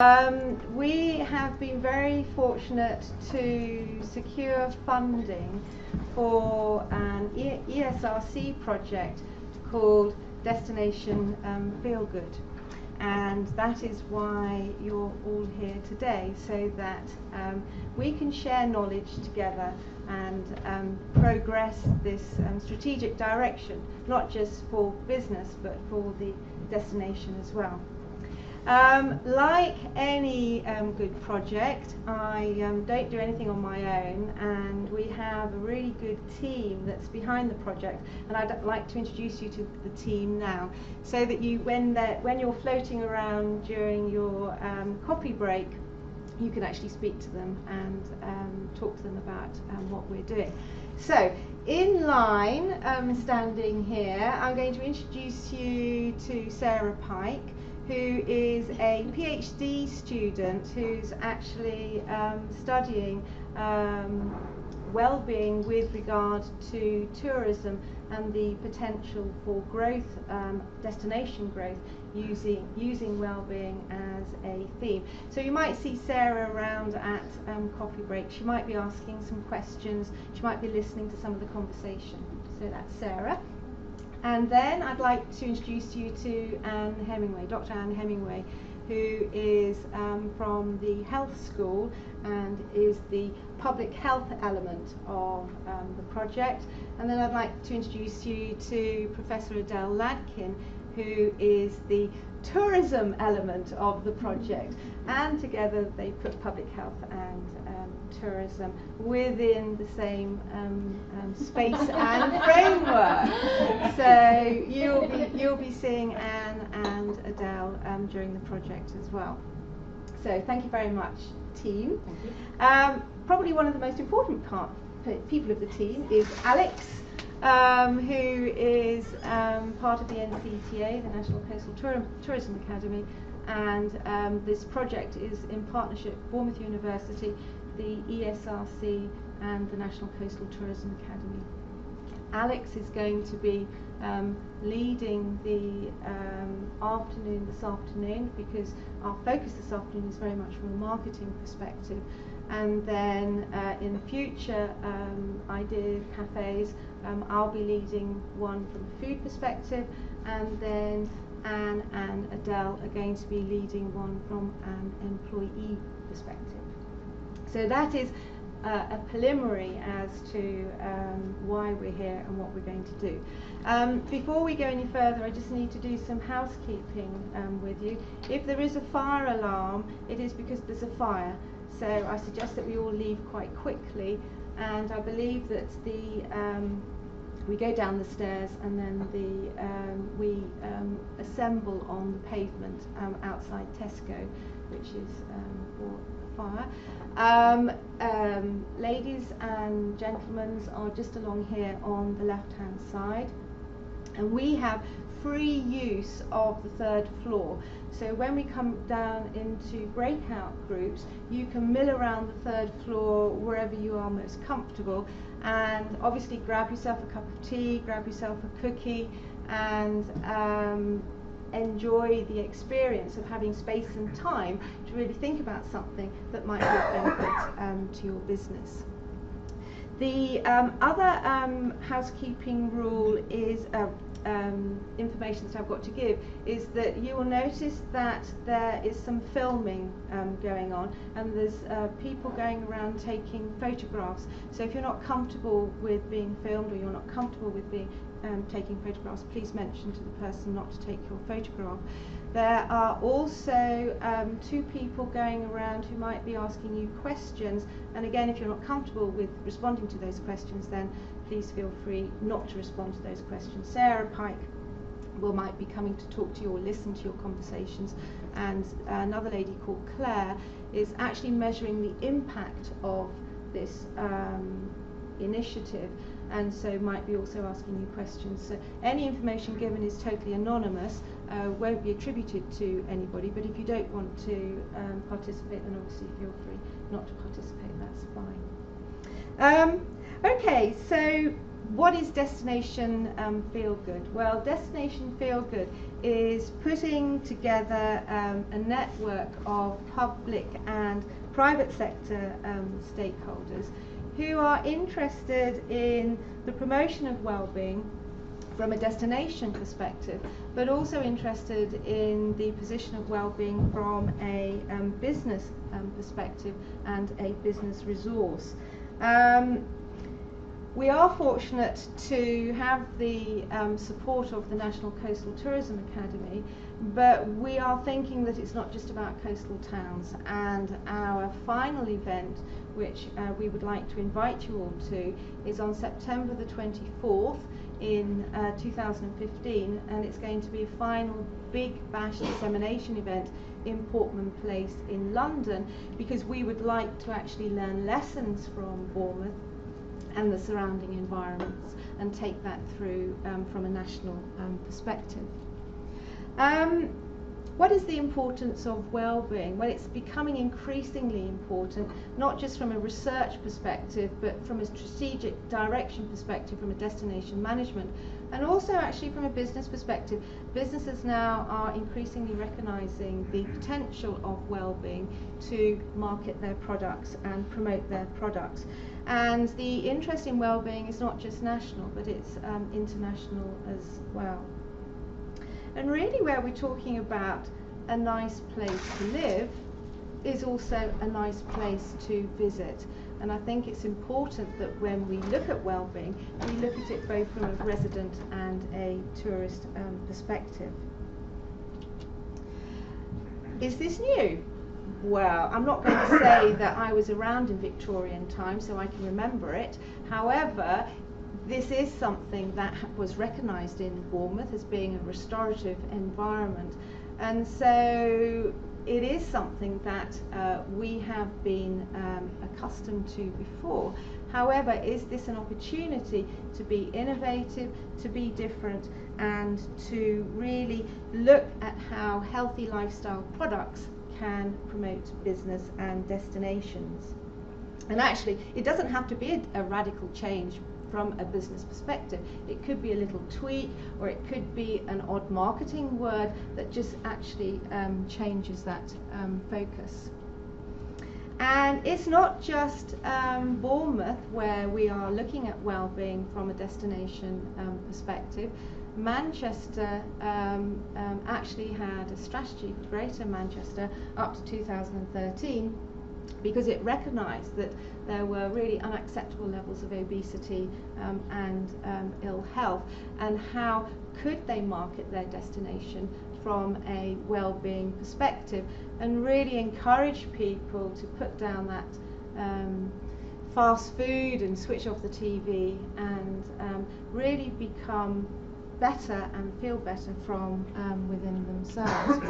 We have been very fortunate to secure funding for an ESRC project called Destination Feel Good, and that is why you're all here today, so that we can share knowledge together and progress this strategic direction, not just for business but for the destination as well. Like any good project, I don't do anything on my own, and we have a really good team that's behind the project, and I'd like to introduce you to the team now, so that you, when you're floating around during your coffee break, you can actually speak to them and talk to them about what we're doing. So, in line, standing here, I'm going to introduce you to Sarah Pike, who is a PhD student who's actually studying well-being with regard to tourism and the potential for growth, destination growth, using well-being as a theme. So you might see Sarah around at coffee break. She might be asking some questions. She might be listening to some of the conversation. So that's Sarah. And then I'd like to introduce you to Anne Hemingway, Dr. Anne Hemingway, who is from the health school and is the public health element of the project. And then I'd like to introduce you to Professor Adele Ladkin, who is the tourism element of the project. And together they put public health and tourism within the same space and framework. So you'll be seeing Anne and Adele during the project as well. So thank you very much, team. Probably one of the most important people of the team is Alex, who is part of the NCTA, the National Coastal Tourism Academy, and this project is in partnership with Bournemouth University, the ESRC and the National Coastal Tourism Academy. Alex is going to be leading the afternoon this afternoon, because our focus this afternoon is very much from a marketing perspective. And then in future idea cafes, I'll be leading one from a food perspective, and then Anne and Adele are going to be leading one from an employee perspective. So that is a preliminary as to why we're here and what we're going to do. Before we go any further, I just need to do some housekeeping with you. If there is a fire alarm, it is because there's a fire. So I suggest that we all leave quite quickly, and I believe that we go down the stairs and then we assemble on the pavement outside Tesco, which is for fire. Ladies and gentlemen are just along here on the left-hand side, and we have free use of the third floor. So when we come down into breakout groups, you can mill around the third floor wherever you are most comfortable, and obviously grab yourself a cup of tea, grab yourself a cookie, and enjoy the experience of having space and time to really think about something that might be of benefit to your business. The other housekeeping rule is information that I've got to give is that you will notice that there is some filming going on, and there's people going around taking photographs. So if you're not comfortable with being filmed, or you're not comfortable with being taking photographs, please mention to the person not to take your photograph. There are also two people going around who might be asking you questions, and again, if you're not comfortable with responding to those questions, then please feel free not to respond to those questions. Sarah Pike might be coming to talk to you or listen to your conversations, and another lady called Claire is actually measuring the impact of this initiative, and so might be also asking you questions. So any information given is totally anonymous, won't be attributed to anybody, but if you don't want to participate, then obviously feel free not to participate, that's fine. Okay, so what is Destination Feel Good? Well, Destination Feel Good is putting together a network of public and private sector stakeholders who are interested in the promotion of well-being from a destination perspective, but also interested in the position of well-being from a business perspective and a business resource. We are fortunate to have the support of the National Coastal Tourism Academy, but we are thinking that it's not just about coastal towns, and our final event, which we would like to invite you all to, is on September the 24th in 2015, and it's going to be a final big bash dissemination event in Portman Place in London, because we would like to actually learn lessons from Bournemouth and the surrounding environments and take that through from a national perspective. What is the importance of well-being? Well, it's becoming increasingly important, not just from a research perspective, but from a strategic direction perspective, from a destination management, and also actually from a business perspective. Businesses now are increasingly recognizing the potential of well-being to market their products and promote their products. And the interest in well-being is not just national, but it's international as well. And really where we're talking about a nice place to live is also a nice place to visit. And I think it's important that when we look at well-being, we look at it both from a resident and a tourist perspective. Is this new? Well, I'm not going to say that I was around in Victorian times so I can remember it. However, this is something that was recognised in Bournemouth as being a restorative environment, and so it is something that we have been accustomed to before. However, is this an opportunity to be innovative, to be different, and to really look at how healthy lifestyle products can promote business and destinations? And actually, it doesn't have to be a radical change from a business perspective. It could be a little tweak, or it could be an odd marketing word that just actually changes that focus. And it's not just Bournemouth where we are looking at well-being from a destination perspective. Manchester actually had a strategy for Greater Manchester up to 2013, because it recognised that there were really unacceptable levels of obesity and ill health, and how could they market their destination from a well-being perspective, and really encourage people to put down that fast food and switch off the TV, and really become better and feel better from within themselves.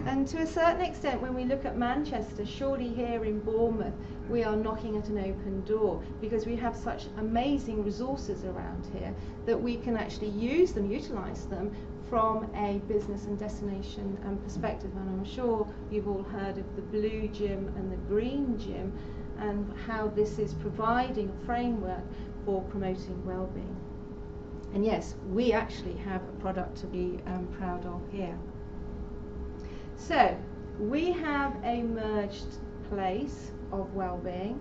And to a certain extent, when we look at Manchester, surely here in Bournemouth we are knocking at an open door, because we have such amazing resources around here that we can actually use them, utilise them from a business and destination perspective. And I'm sure you've all heard of the blue gym and the green gym, and how this is providing a framework for promoting well-being. And yes, we actually have a product to be proud of here. So we have a merged place of well-being,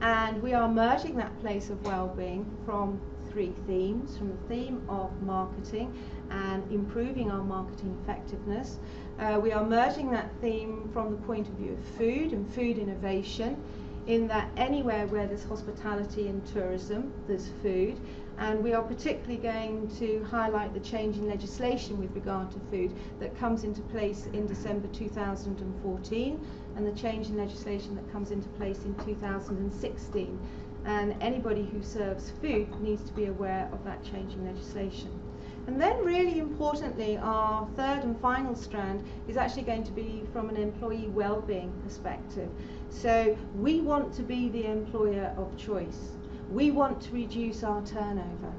and we are merging that place of well-being from three themes: from the theme of marketing and improving our marketing effectiveness. We are merging that theme from the point of view of food and food innovation, in that anywhere where there's hospitality and tourism, there's food. And we are particularly going to highlight the change in legislation with regard to food that comes into place in December 2014, and the change in legislation that comes into place in 2016. And anybody who serves food needs to be aware of that change in legislation. And then really importantly, our third and final strand is actually going to be from an employee well-being perspective. So we want to be the employer of choice. We want to reduce our turnover.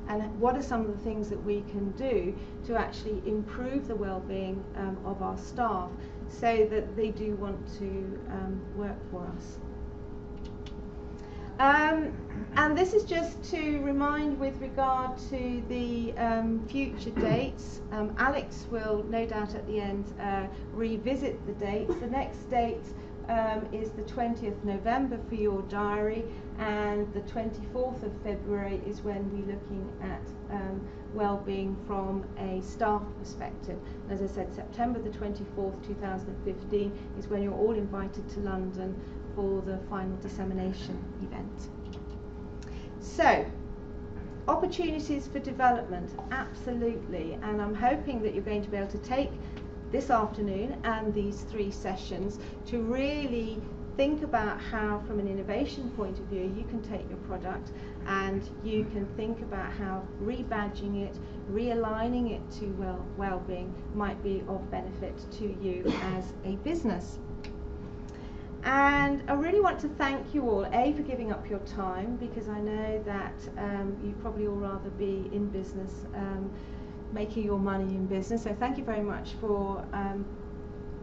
And what are some of the things that we can do to actually improve the well-being of our staff so that they do want to work for us? And this is just to remind with regard to the future dates. Alex will no doubt at the end revisit the dates. The next date is the 20th November for your diary, and the 24th of February is when we're looking at well-being from a staff perspective. And as I said, September the 24th, 2015 is when you're all invited to London for the final dissemination event. So, opportunities for development, absolutely, and I'm hoping that you're going to be able to take this afternoon and these 3 sessions to really think about how, from an innovation point of view, you can take your product and you can think about how rebadging it, realigning it to well-being might be of benefit to you as a business. And I really want to thank you all, A, for giving up your time, because I know that you probably all rather be in business, making your money in business. So thank you very much for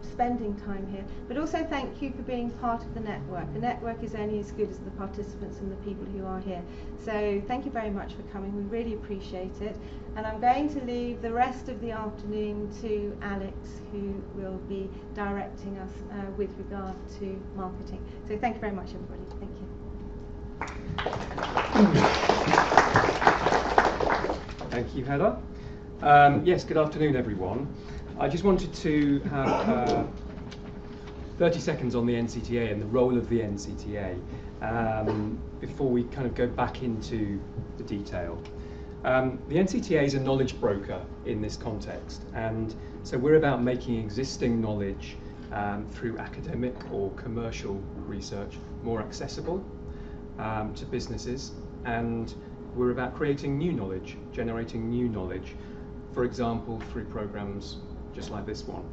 spending time here, but also thank you for being part of the network. The network is only as good as the participants and the people who are here. So thank you very much for coming. We really appreciate it. And I'm going to leave the rest of the afternoon to Alex, who will be directing us with regard to marketing. So thank you very much, everybody. Thank you. Thank you, Heather. Yes, good afternoon, everyone. I just wanted to have 30 seconds on the NCTA and the role of the NCTA before we kind of go back into the detail. The NCTA is a knowledge broker in this context, and so we're about making existing knowledge through academic or commercial research more accessible to businesses, and we're about creating new knowledge, generating new knowledge, for example, through programs just like this one.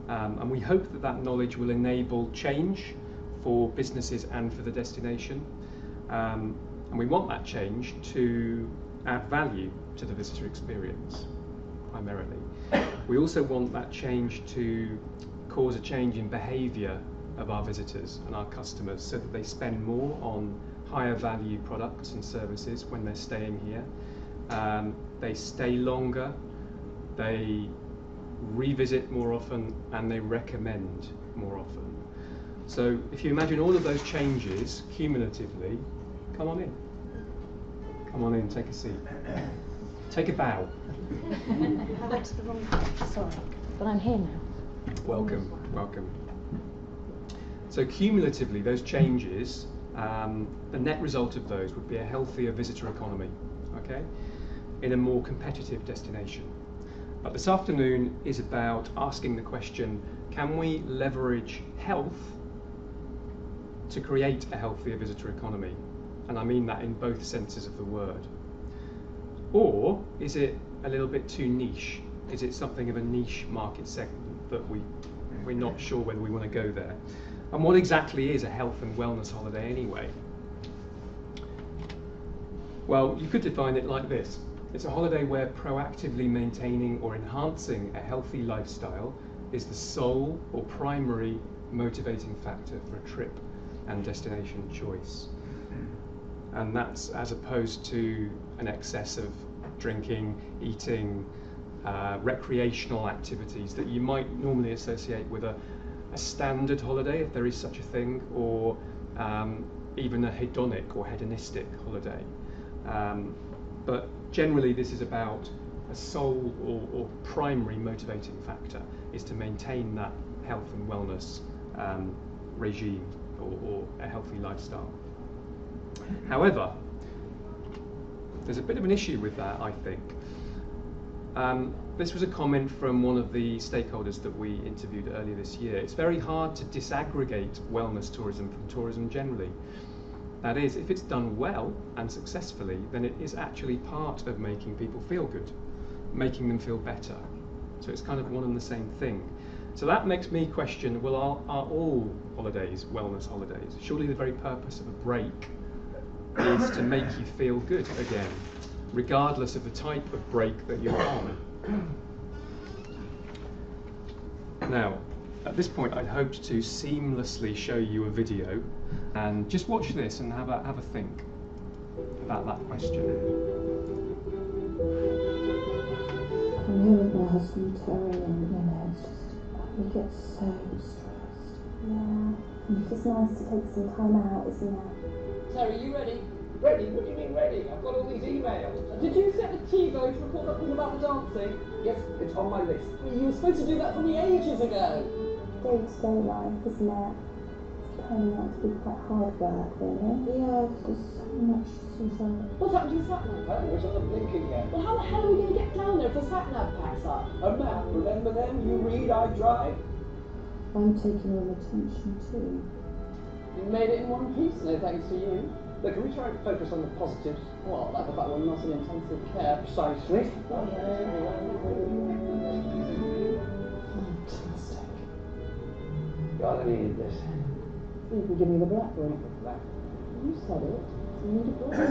And we hope that that knowledge will enable change for businesses and for the destination. And we want that change to add value to the visitor experience, primarily. We also want that change to cause a change in behaviour of our visitors and our customers so that they spend more on higher value products and services when they're staying here. They stay longer, they revisit more often, and they recommend more often. So if you imagine all of those changes cumulatively, come on in, take a seat. Take a bow. I went to the wrong place, sorry, but I'm here now. Welcome, welcome. So cumulatively, those changes, the net result of those would be a healthier visitor economy, okay, in a more competitive destination. But this afternoon is about asking the question, can we leverage health to create a healthier visitor economy? And I mean that in both senses of the word. Or is it a little bit too niche? Is it something of a niche market segment that we're not sure whether we want to go there? And what exactly is a health and wellness holiday anyway? Well, you could define it like this. It's a holiday where proactively maintaining or enhancing a healthy lifestyle is the sole or primary motivating factor for a trip and destination choice. And that's as opposed to an excess of drinking, eating, recreational activities that you might normally associate with a standard holiday, if there is such a thing, or even a hedonic or hedonistic holiday. But generally this is about a sole or primary motivating factor is to maintain that health and wellness regime or a healthy lifestyle. However, there's a bit of an issue with that, I think. This was a comment from one of the stakeholders that we interviewed earlier this year. It's very hard to disaggregate wellness tourism from tourism generally. That is, if it's done well and successfully, then it is actually part of making people feel good, making them feel better. So it's kind of one and the same thing. So that makes me question, well, are all holidays wellness holidays? Surely the very purpose of a break is to make you feel good again, regardless of the type of break that you're on. Now, At this point, I'd hoped to seamlessly show you a video, and just watch this and have a think about that question. I'm here with my husband Terry, and it's just we get so stressed. Yeah, it's just nice to take some time out, isn't it? Terry, you ready? Ready? What do you mean ready? I've got all these emails. Did you set the TiVo to record that thing about the dancing? Yes, it's on my list. You were supposed to do that from the ages ago. Day-to-day life, isn't it? It's turning out to be quite hard work, really. Yeah, there's so much to say. What's happened to your sat-nav? Oh, it's not blinking yet. Well, how the hell are we going to get down there if the sat-nav packs up? A map, remember them? You read, I drive. I'm taking all attention too. You made it in one piece, no thanks to you. Look, can we try and focus on the positives? What, like the fact we're not in intensive care? Precisely. Fantastic. God, I needed this. You can give me the BlackBerry. Black. You said it. You need a break.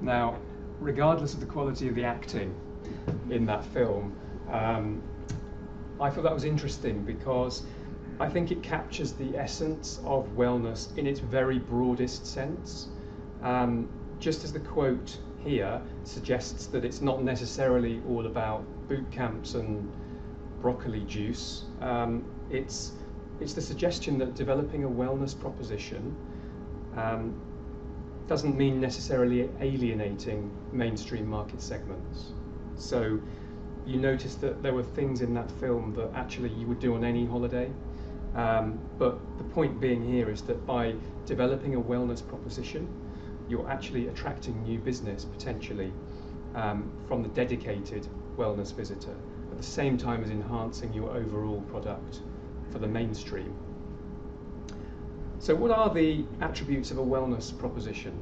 Now, regardless of the quality of the acting in that film, I thought that was interesting because I think it captures the essence of wellness in its very broadest sense. Just as the quote here suggests that it's not necessarily all about boot camps and broccoli juice, it's the suggestion that developing a wellness proposition doesn't mean necessarily alienating mainstream market segments. So you notice that there were things in that film that actually you would do on any holiday, but the point being here is that by developing a wellness proposition, you're actually attracting new business potentially from the dedicated wellness visitor, at the same time as enhancing your overall product for the mainstream. So what are the attributes of a wellness proposition?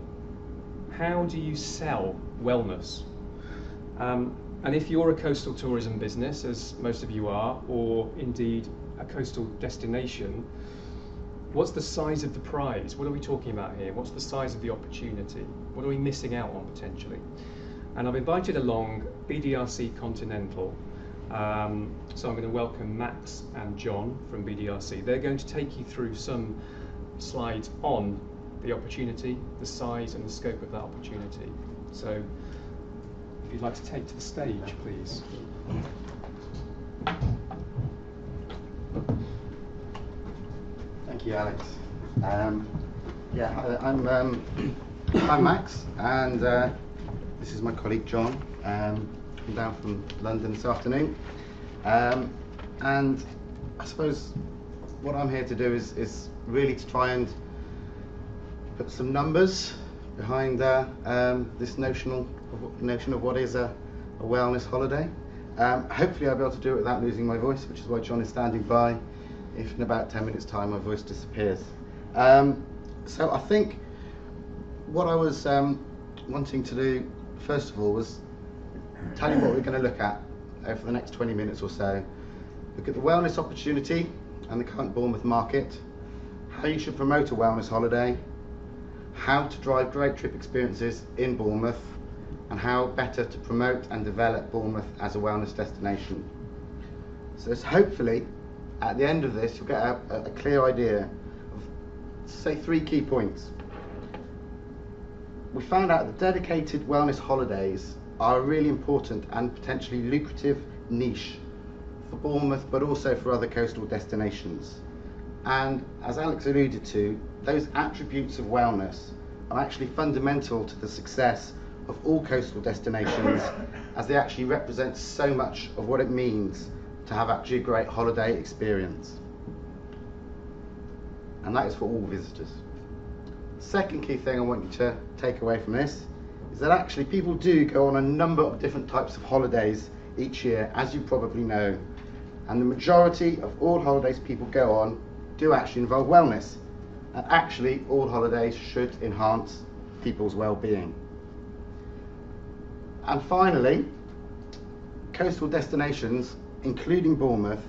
How do you sell wellness? And if you're a coastal tourism business, as most of you are, or indeed a coastal destination, what's the size of the prize? What are we talking about here? What's the size of the opportunity? What are we missing out on potentially? And I've invited along BDRC Continental. So I'm going to welcome Max and John from BDRC. They're going to take you through some slides on the opportunity, the size and the scope of that opportunity. So if you'd like to take to the stage, please. Thank you, Alex. I'm Max, and this is my colleague John. I'm down from London this afternoon, and I suppose what I'm here to do is really to try and put some numbers behind this notion of what is a wellness holiday. Hopefully I'll be able to do it without losing my voice, which is why John is standing by if in about 10 minutes time my voice disappears. So I think what I was wanting to do first of all was tell you what we're going to look at over the next 20 minutes or so. Look at the wellness opportunity and the current Bournemouth market, how you should promote a wellness holiday, how to drive great trip experiences in Bournemouth, and how better to promote and develop Bournemouth as a wellness destination. So hopefully at the end of this you'll get a clear idea of, say, 3 key points. We found out that dedicated wellness holidays are a really important and potentially lucrative niche for Bournemouth, but also for other coastal destinations. And as Alex alluded to, those attributes of wellness are actually fundamental to the success of all coastal destinations, as they actually represent so much of what it means to have actually a great holiday experience. And that is for all visitors. Second key thing I want you to take away from this is that actually people do go on a number of different types of holidays each year, as you probably know, and the majority of all holidays people go on do actually involve wellness, and actually all holidays should enhance people's well-being. And finally, coastal destinations, including Bournemouth,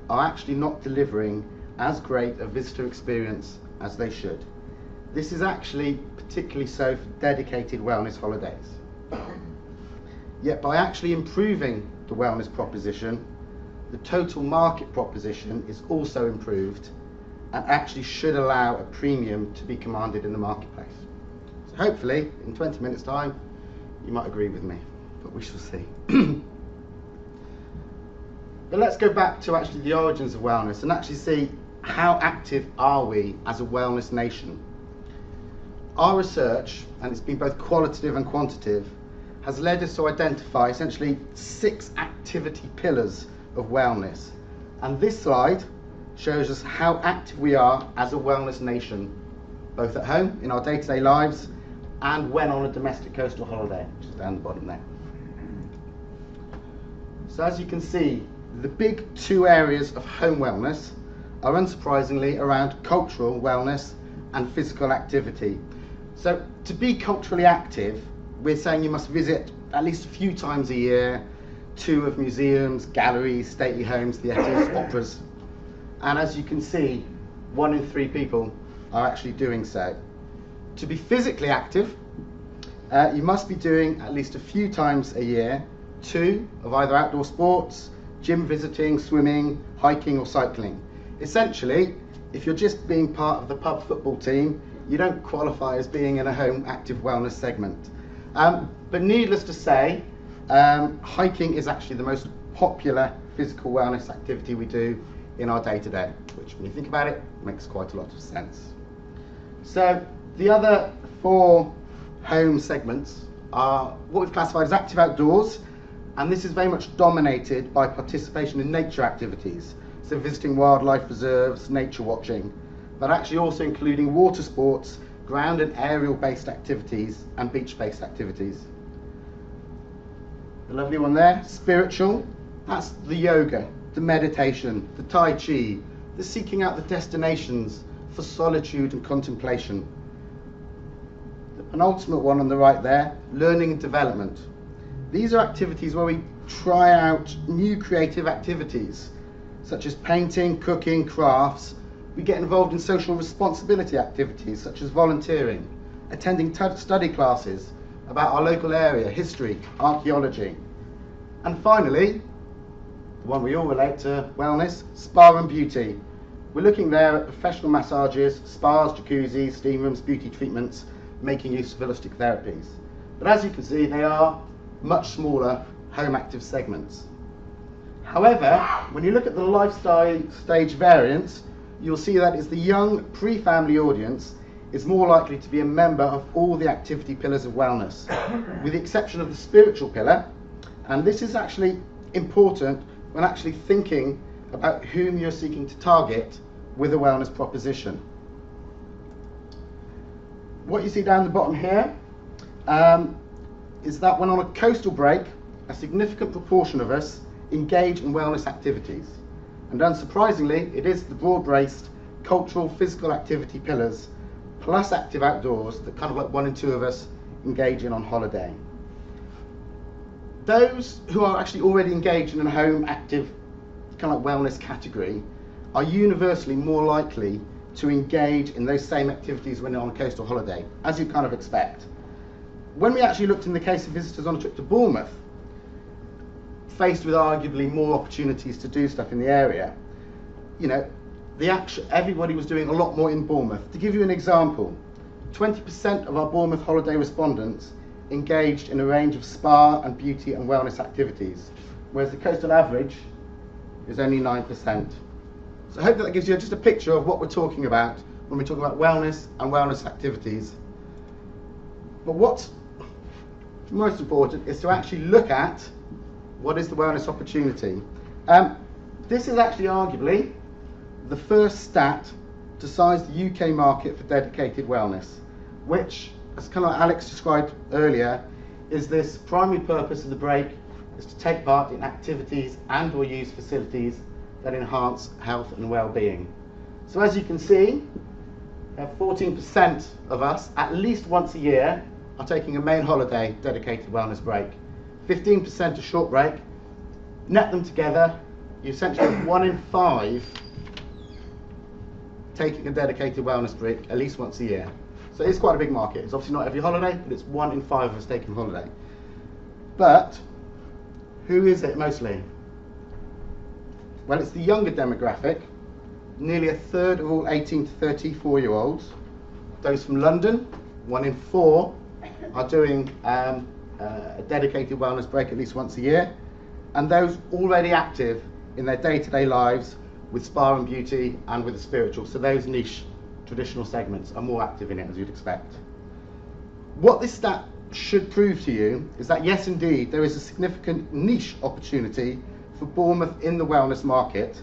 are actually not delivering as great a visitor experience as they should. This is actually particularly so for dedicated wellness holidays. Yet by actually improving the wellness proposition, the total market proposition is also improved and actually should allow a premium to be commanded in the marketplace. So hopefully in 20 minutes time you might agree with me, but we shall see. But let's go back to actually the origins of wellness and actually see how active are we as a wellness nation. Our research, and it's been both qualitative and quantitative, has led us to identify essentially 6 activity pillars of wellness. And this slide shows us how active we are as a wellness nation, both at home, in our day-to-day lives, and when on a domestic coastal holiday, which is down the bottom there. So as you can see, the big 2 areas of home wellness are unsurprisingly around cultural wellness and physical activity. So to be culturally active, we're saying you must visit at least a few times a year 2 of museums, galleries, stately homes, theatres, operas. And as you can see, 1 in 3 people are actually doing so. To be physically active, you must be doing at least a few times a year 2 of either outdoor sports, gym visiting, swimming, hiking or cycling. Essentially, if you're just being part of the pub football team, you don't qualify as being in a home active wellness segment. But needless to say, hiking is actually the most popular physical wellness activity we do in our day-to-day, which when you think about it, makes quite a lot of sense. So the other 4 home segments are what we've classified as active outdoors, and this is very much dominated by participation in nature activities, so visiting wildlife reserves, nature watching, but actually also including water sports, ground and aerial based activities and beach based activities. The lovely one there, spiritual, that's the yoga, the meditation, the tai chi, the seeking out the destinations for solitude and contemplation. The penultimate one on the right there, learning and development. These are activities where we try out new creative activities. such as painting, cooking, crafts. We get involved in social responsibility activities such as volunteering, attending study classes about our local area, history, archaeology. And finally, the one we all relate to, wellness, spa and beauty. We're looking there at professional massages, spas, jacuzzis, steam rooms, beauty treatments, making use of holistic therapies. But as you can see, they are much smaller home active segments. However, when you look at the lifestyle stage variance, you'll see that it's the young pre-family audience is more likely to be a member of all the activity pillars of wellness, with the exception of the spiritual pillar. And this is actually important when actually thinking about whom you're seeking to target with a wellness proposition. What you see down the bottom here is that when on a coastal break, a significant proportion of us engage in wellness activities. And unsurprisingly, it is the broad-based cultural, physical activity pillars plus active outdoors that kind of like 1 in 2 of us engage in on holiday. Those who are actually already engaged in a home active kind of like wellness category are universally more likely to engage in those same activities when they're on a coastal holiday, as you'd kind of expect. When we actually looked in the case of visitors on a trip to Bournemouth, faced with arguably more opportunities to do stuff in the area, you know, everybody was doing a lot more in Bournemouth. To give you an example, 20% of our Bournemouth holiday respondents engaged in a range of spa and beauty and wellness activities, whereas the coastal average is only 9%. So I hope that gives you just a picture of what we're talking about when we talk about wellness and wellness activities. But what's most important is to actually look at what is the wellness opportunity. This is actually arguably the first stat to size the UK market for dedicated wellness, which, as kind of Alex described earlier, is this primary purpose of the break is to take part in activities and or use facilities that enhance health and well-being. So as you can see, 14% of us, at least once a year, are taking a main holiday dedicated wellness break. 15% a short break. Net them together, you essentially have 1 in 5 taking a dedicated wellness break at least once a year. So it's quite a big market. It's obviously not every holiday, but it's 1 in 5 of us taking a holiday. But who is it mostly? Well, it's the younger demographic. Nearly a third of all 18 to 34-year-olds. Those from London, 1 in 4 are doing a dedicated wellness break at least once a year. And those already active in their day-to-day lives with spa and beauty and with the spiritual. So those niche traditional segments are more active in it, as you'd expect. What this stat should prove to you is that yes, indeed, there is a significant niche opportunity for Bournemouth in the wellness market,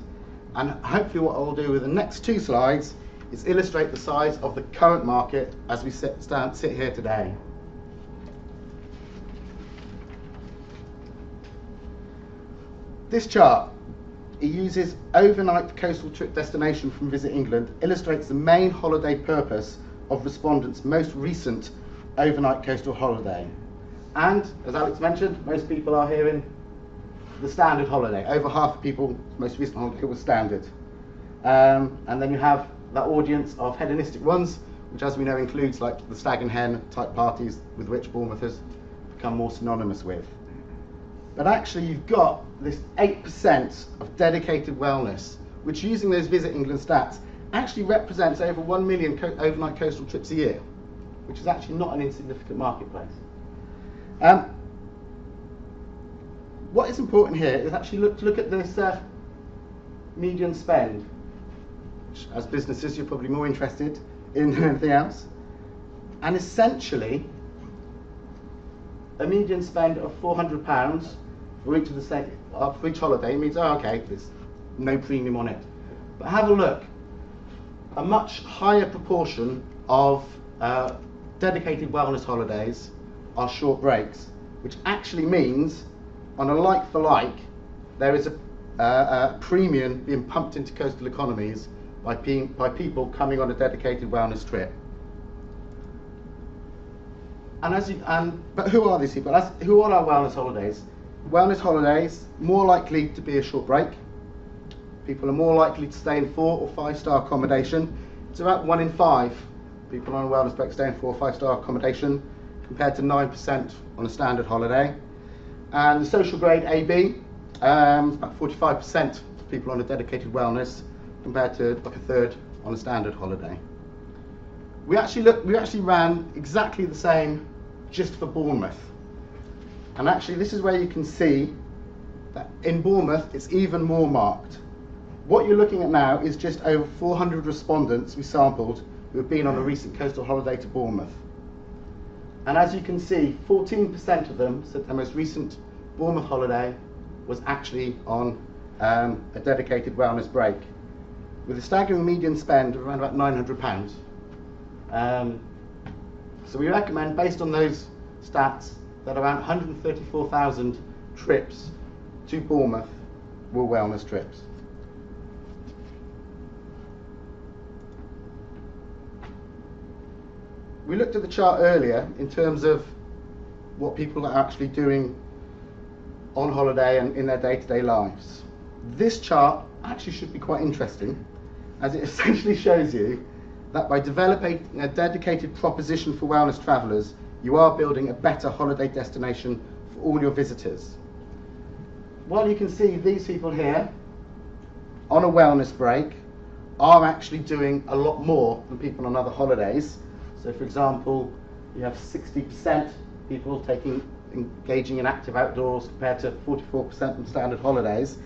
and hopefully what I'll do with the next 2 slides is illustrate the size of the current market as we sit here today. This chart, it uses overnight coastal trip destination from Visit England, illustrates the main holiday purpose of respondents' most recent overnight coastal holiday. And as Alex mentioned, most people are here in the standard holiday. Over half of people's most recent holiday was standard. And then you have that audience of hedonistic ones, which as we know includes like the stag and hen type parties with which Bournemouth has become more synonymous with. But actually you've got this 8% of dedicated wellness, which using those Visit England stats actually represents over 1 million overnight coastal trips a year, which is actually not an insignificant marketplace. What is important here is actually look at this median spend, which as businesses you're probably more interested in than anything else. And essentially, a median spend of £400 for each of for each holiday means, oh, okay, there's no premium on it. But have a look. A much higher proportion of dedicated wellness holidays are short breaks, which actually means, on a like-for-like, there is a premium being pumped into coastal economies by people coming on a dedicated wellness trip. But who are these people? Who are our wellness holidays? Wellness holidays, more likely to be a short break, people are more likely to stay in 4- or 5-star accommodation. It's about 1 in 5 people on a wellness break stay in 4- or 5-star accommodation, compared to 9% on a standard holiday. And the social grade AB, about 45% of people on a dedicated wellness, compared to like a third on a standard holiday. We actually ran exactly the same just for Bournemouth. And actually this is where you can see that in Bournemouth it's even more marked. What you're looking at now is just over 400 respondents we sampled who have been on a recent coastal holiday to Bournemouth. And as you can see, 14% of them said their most recent Bournemouth holiday was actually on a dedicated wellness break, with a staggering median spend of around about £900. So we recommend, based on those stats, that around 134,000 trips to Bournemouth were wellness trips. We looked at the chart earlier in terms of what people are actually doing on holiday and in their day-to-day lives. This chart actually should be quite interesting, as it essentially shows you that by developing a dedicated proposition for wellness travellers, you are building a better holiday destination for all your visitors. While you can see these people here on a wellness break are actually doing a lot more than people on other holidays. So for example, you have 60% people engaging in active outdoors compared to 44% on standard holidays.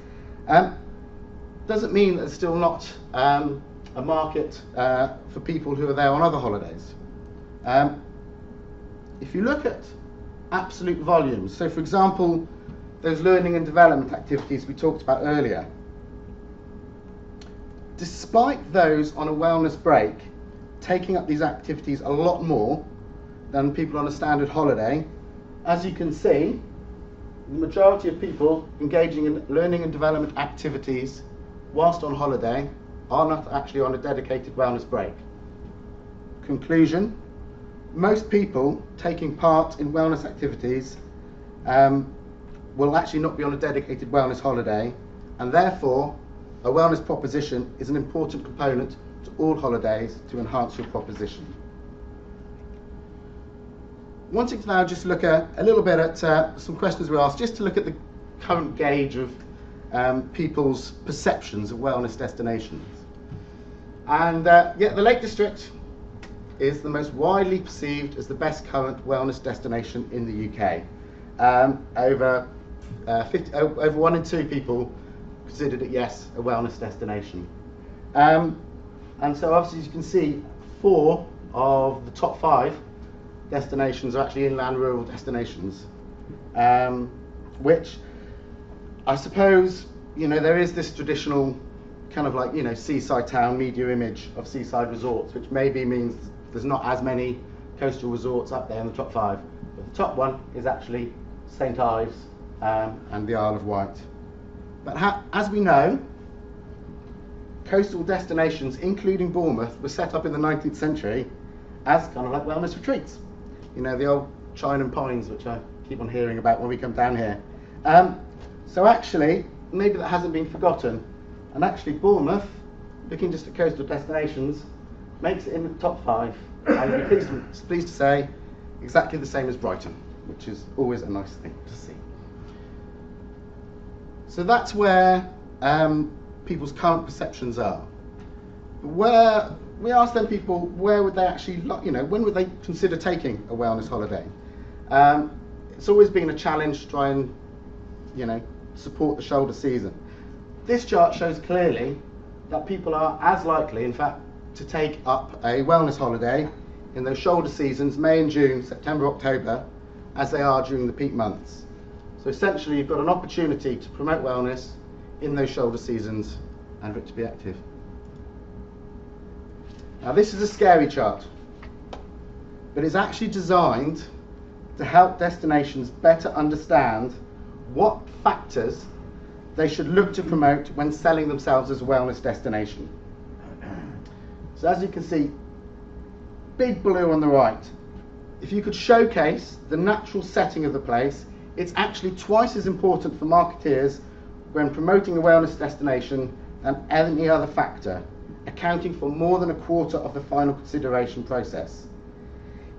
Doesn't mean there's still not a market for people who are there on other holidays. If you look at absolute volumes, so for example, those learning and development activities we talked about earlier, despite those on a wellness break taking up these activities a lot more than people on a standard holiday, as you can see, the majority of people engaging in learning and development activities whilst on holiday are not actually on a dedicated wellness break. Conclusion: most people taking part in wellness activities will actually not be on a dedicated wellness holiday, and therefore a wellness proposition is an important component to all holidays to enhance your proposition. Wanting to now just look a little bit at some questions we asked, just to look at the current gauge of people's perceptions of wellness destinations. And yeah, the Lake District is the most widely perceived as the best current wellness destination in the UK. Over 1 in 2 people considered it, yes, a wellness destination. And so obviously, as you can see, 4 of the top 5 destinations are actually inland rural destinations, which I suppose, there is this traditional kind of like, seaside town media image of seaside resorts, which maybe means there's not as many coastal resorts up there in the top 5. But the top one is actually St Ives and the Isle of Wight. But as we know, coastal destinations, including Bournemouth, were set up in the 19th century as kind of like wellness retreats. The old Chine and Pines, which I keep on hearing about when we come down here. So actually, maybe that hasn't been forgotten. And actually Bournemouth, looking just at coastal destinations, makes it in the top 5. And you'll be pleased to say, exactly the same as Brighton, which is always a nice thing to see. So that's where people's current perceptions are. Where we asked them people, where would they actually, when would they consider taking a wellness holiday? It's always been a challenge to try and, support the shoulder season. This chart shows clearly that people are as likely, in fact, to take up a wellness holiday in those shoulder seasons, May and June, September, October, as they are during the peak months. So essentially, you've got an opportunity to promote wellness in those shoulder seasons and for it to be active. Now this is a scary chart, but it's actually designed to help destinations better understand what factors they should look to promote when selling themselves as a wellness destination. So as you can see, big blue on the right, if you could showcase the natural setting of the place, it's actually twice as important for marketeers when promoting a wellness destination than any other factor, accounting for more than a quarter of the final consideration process.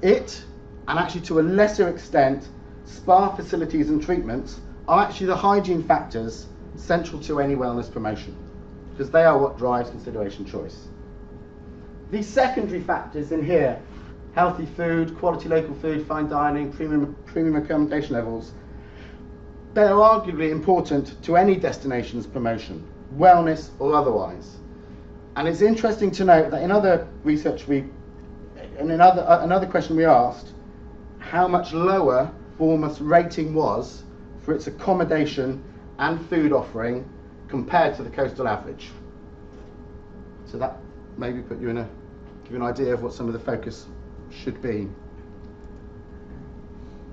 It, and actually to a lesser extent, spa facilities and treatments, are actually the hygiene factors central to any wellness promotion, because they are what drives consideration choice. These secondary factors in here, healthy food, quality local food, fine dining, premium accommodation levels, they are arguably important to any destination's promotion, wellness or otherwise. And it's interesting to note that in other research another question we asked, how much lower Bournemouth's rating was for its accommodation and food offering compared to the coastal average. So that maybe give you an idea of what some of the focus should be.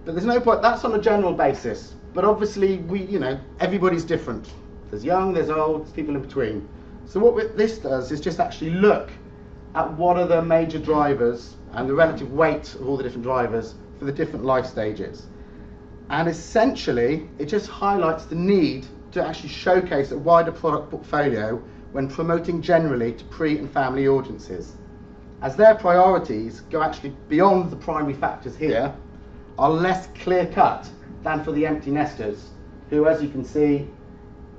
But there's no point, that's on a general basis. But obviously, everybody's different. There's young, there's old, there's people in between. So what this does is just actually look at what are the major drivers and the relative weight of all the different drivers for the different life stages. And essentially, it just highlights the need to actually showcase a wider product portfolio when promoting generally to pre and family audiences, as their priorities go actually beyond the primary factors here, are less clear-cut than for the empty nesters, who, as you can see,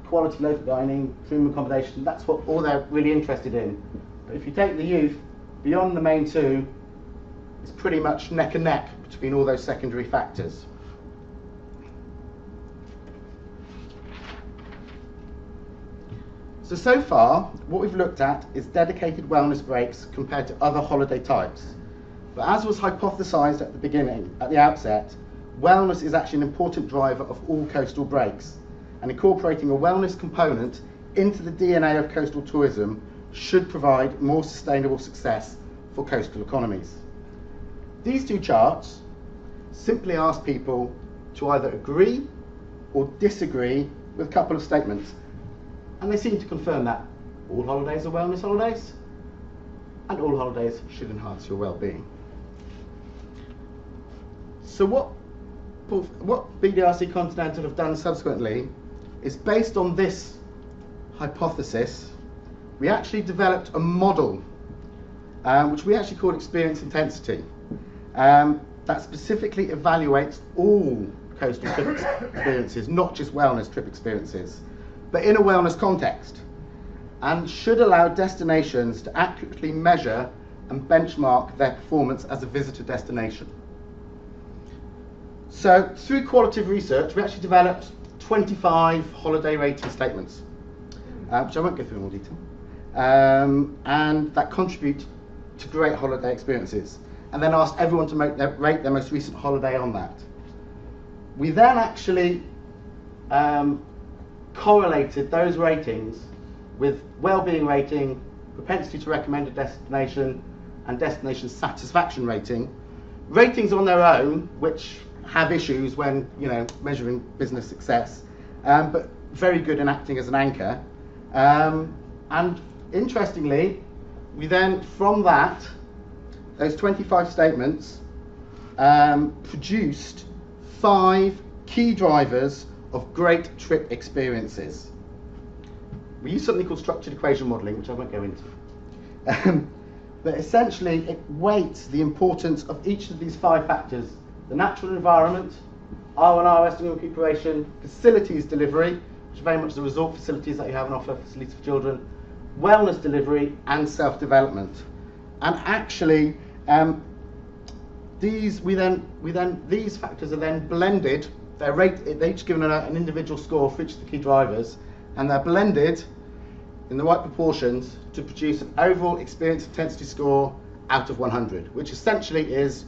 quality local dining, premium accommodation, that's what all they're really interested in. But if you take the youth, beyond the main two, it's pretty much neck and neck between all those secondary factors. So far, what we've looked at is dedicated wellness breaks compared to other holiday types. But as was hypothesised at the beginning, at the outset, wellness is actually an important driver of all coastal breaks, and incorporating a wellness component into the DNA of coastal tourism should provide more sustainable success for coastal economies. These two charts simply ask people to either agree or disagree with a couple of statements. And they seem to confirm that all holidays are wellness holidays, and all holidays should enhance your well-being. So what BDRC Continental have done subsequently is, based on this hypothesis, we actually developed a model which we actually called experience intensity, that specifically evaluates all coastal trip experiences, not just wellness trip experiences, but in a wellness context, and should allow destinations to accurately measure and benchmark their performance as a visitor destination. So through qualitative research, we actually developed 25 holiday rating statements, which I won't go through in more detail, and that contribute to great holiday experiences, and then asked everyone to rate their most recent holiday on that. We then actually correlated those ratings with well-being rating, propensity to recommend a destination, and destination satisfaction rating. Ratings on their own, which have issues when measuring business success, but very good in acting as an anchor. And interestingly, we then, from those 25 statements, produced 5 key drivers of great trip experiences. We use something called structured equation modelling, which I won't go into. But essentially, it weights the importance of each of these 5 factors: the natural environment, R&R, resting and recuperation, facilities delivery, which are very much the resort facilities that you have on offer, facilities for children, wellness delivery, and self-development. And actually, these factors are then blended. They're each given an individual score for each of the key drivers, and they're blended in the right proportions to produce an overall experience intensity score out of 100, which essentially is,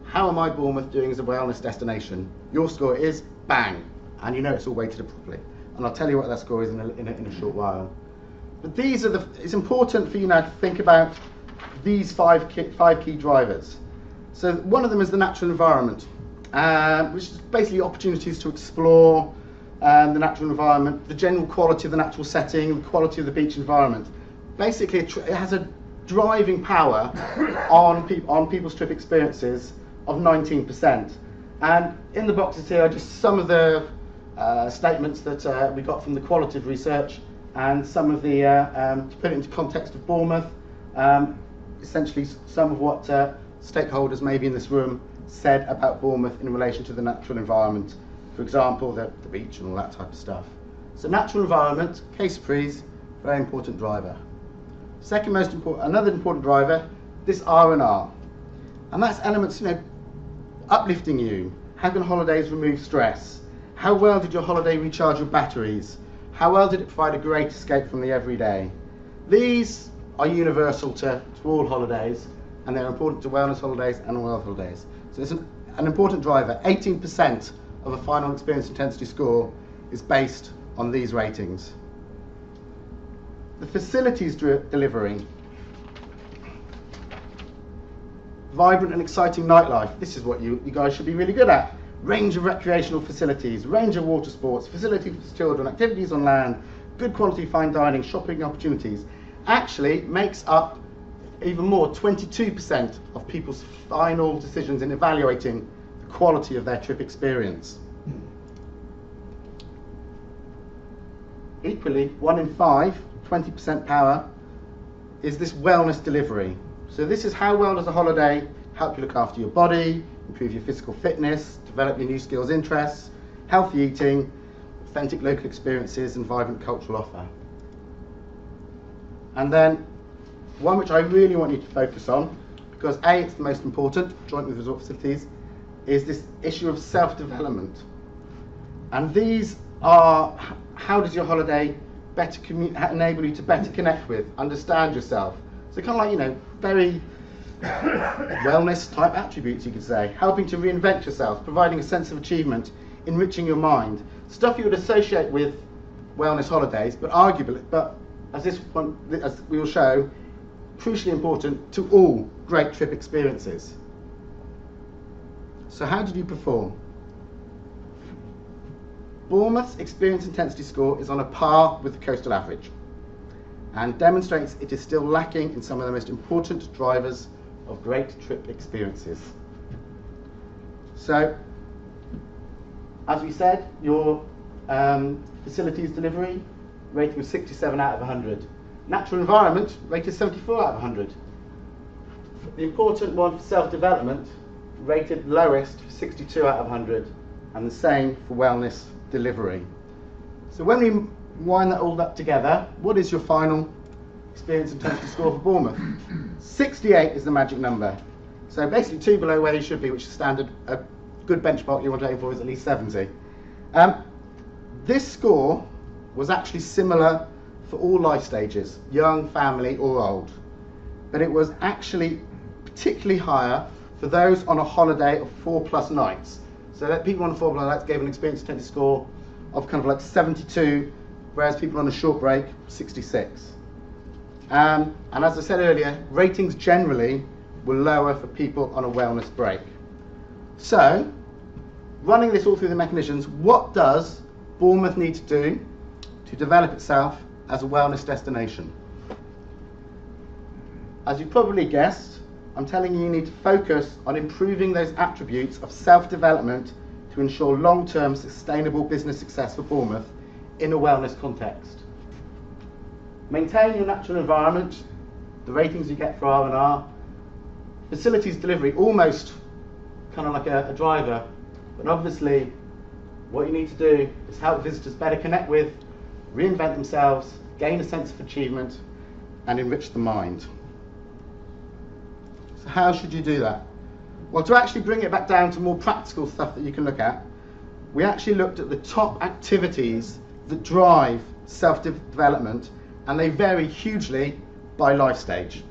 how am I, Bournemouth, doing as a wellness destination? Your score is bang, and it's all weighted properly. And I'll tell you what that score is in a short while. But it's important for you now to think about these 5 key drivers. So one of them is the natural environment, which is basically opportunities to explore the natural environment, the general quality of the natural setting, the quality of the beach environment. Basically, it has a driving power on people's trip experiences of 19%. And in the boxes here are just some of the statements that we got from the qualitative research, and some of the, to put it into context of Bournemouth, essentially some of what stakeholders maybe in this room said about Bournemouth in relation to the natural environment. For example, the beach and all that type of stuff. So natural environment, Case-Freeze, very important driver. Second most important, another important driver, this R&R. And that's elements, uplifting you. How can holidays remove stress? How well did your holiday recharge your batteries? How well did it provide a great escape from the everyday? These are universal to all holidays, and they're important to wellness holidays and wealth holidays. So it's an important driver. 18% of a final experience intensity score is based on these ratings. The facilities delivery. Vibrant and exciting nightlife. This is what you guys should be really good at. Range of recreational facilities, range of water sports, facilities for children, activities on land, good quality fine dining, shopping opportunities. Actually makes up even more, 22% of people's final decisions in evaluating the quality of their trip experience. Equally, 1 in 5, 20% power, is this wellness delivery. So this is how well does a holiday help you look after your body, improve your physical fitness, develop your new skills, interests, healthy eating, authentic local experiences and vibrant cultural offer. And then one which I really want you to focus on, because A, it's the most important, joint with resort facilities, is this issue of self-development. And these are, how does your holiday better enable you to better connect with, understand yourself? So kind of like, very wellness type attributes, you could say. Helping to reinvent yourself, providing a sense of achievement, enriching your mind. Stuff you would associate with wellness holidays, but arguably, as we will show, crucially important to all great trip experiences. So how did you perform? Bournemouth's experience intensity score is on a par with the coastal average and demonstrates it is still lacking in some of the most important drivers of great trip experiences. So, as we said, your facilities delivery rating was 67 out of 100. Natural environment rated 74 out of 100. The important one for self-development rated lowest for 62 out of 100, and the same for wellness delivery. So when we wind that all up together, what is your final experience intensity score for Bournemouth? 68 is the magic number. So basically 2 below where you should be, which is standard. A good benchmark you want to aim for is at least 70. This score was actually similar for all life stages, young, family or old. But it was actually particularly higher for those on a holiday of 4+ nights. So that people on a 4+ nights gave an experience intensity score of kind of like 72, whereas people on a short break, 66. And as I said earlier, ratings generally were lower for people on a wellness break. So, running this all through the mechanisms, what does Bournemouth need to do to develop itself as a wellness destination? As you probably guessed, I'm telling you need to focus on improving those attributes of self-development to ensure long-term sustainable business success for Bournemouth in a wellness context. Maintain your natural environment, the ratings you get for R&R, facilities delivery, almost kind of like a driver, but obviously what you need to do is help visitors better connect with, reinvent themselves, gain a sense of achievement, and enrich the mind. So how should you do that? Well, to actually bring it back down to more practical stuff that you can look at, we actually looked at the top activities that drive self-development, and they vary hugely by life stage.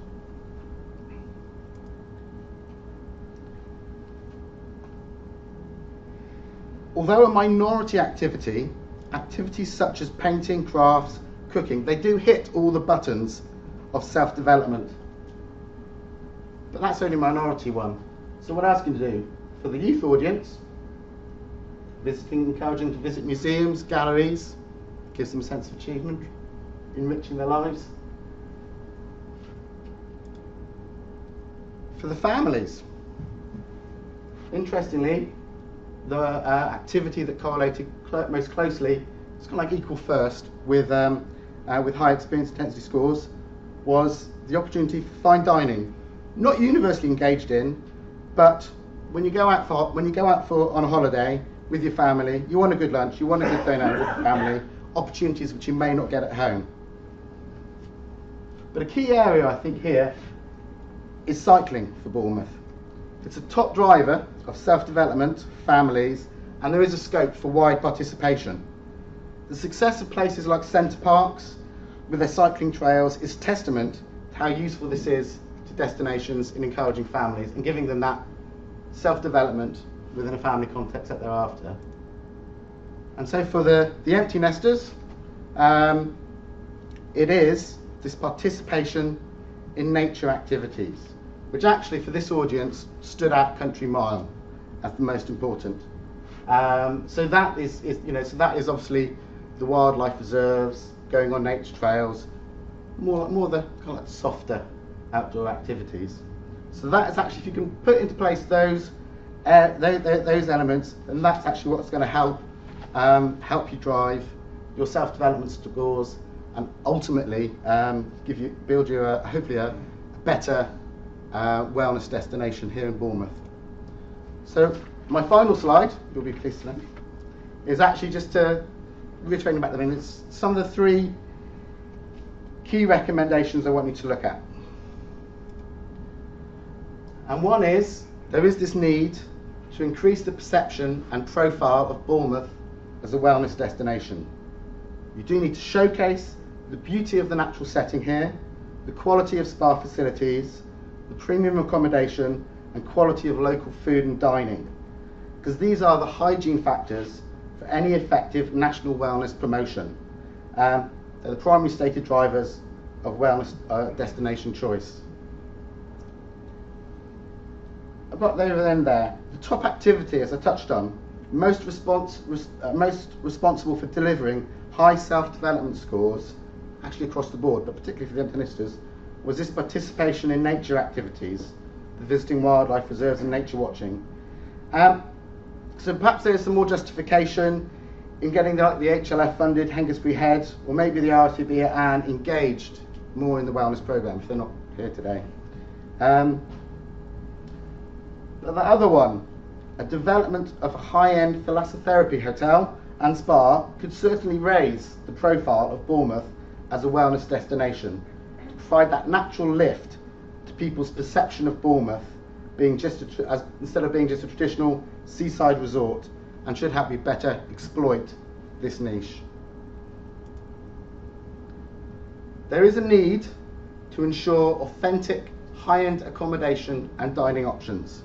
Although a minority activity, activities such as painting, crafts, cooking, they do hit all the buttons of self-development. But that's only a minority one. So what else can you do? For the youth audience, encouraging to visit museums, galleries, gives them a sense of achievement, enriching their lives. For the families, interestingly, the activity that correlated most closely is kind of like equal first with with high experience intensity scores was the opportunity for fine dining, not universally engaged in, but when you go out for on a holiday with your family, you want a good lunch, you want a good dinner with your family, opportunities which you may not get at home. But a key area I think here is cycling for Bournemouth. It's a top driver of self-development, families, and there is a scope for wide participation. The success of places like Centre Parks with their cycling trails is testament to how useful this is to destinations in encouraging families and giving them that self-development within a family context that they're after. And so for the empty nesters, it is this participation in nature activities, which actually for this audience stood out Country Mile as the most important. So that is obviously the wildlife reserves, going on nature trails, more the kind of like softer outdoor activities. So that is actually, if you can put into place those elements, then that's actually what's going to help you drive your self-development scores and ultimately build you hopefully a better wellness destination here in Bournemouth. So my final slide, you'll be pleased to know, is actually just to reiterating back the thing. It's some of the 3 key recommendations I want you to look at. And one is, there is this need to increase the perception and profile of Bournemouth as a wellness destination. You do need to showcase the beauty of the natural setting here, the quality of spa facilities, the premium accommodation and quality of local food and dining, because these are the hygiene factors for any effective national wellness promotion. They're the primary stated drivers of wellness destination choice. I've got there and there. The top activity, as I touched on, most responsible for delivering high self-development scores, actually across the board, but particularly for the empty nesters, was this participation in nature activities, the visiting wildlife reserves and nature watching. So perhaps there's some more justification in getting the HLF funded Hengistbury Head or maybe the RSVB at Anne engaged more in the wellness programme if they're not here today. But the other one, a development of a high-end thalassotherapy hotel and spa could certainly raise the profile of Bournemouth as a wellness destination, to provide that natural lift to people's perception of Bournemouth being instead of being just a traditional seaside resort, and should help you better exploit this niche. There is a need to ensure authentic high-end accommodation and dining options.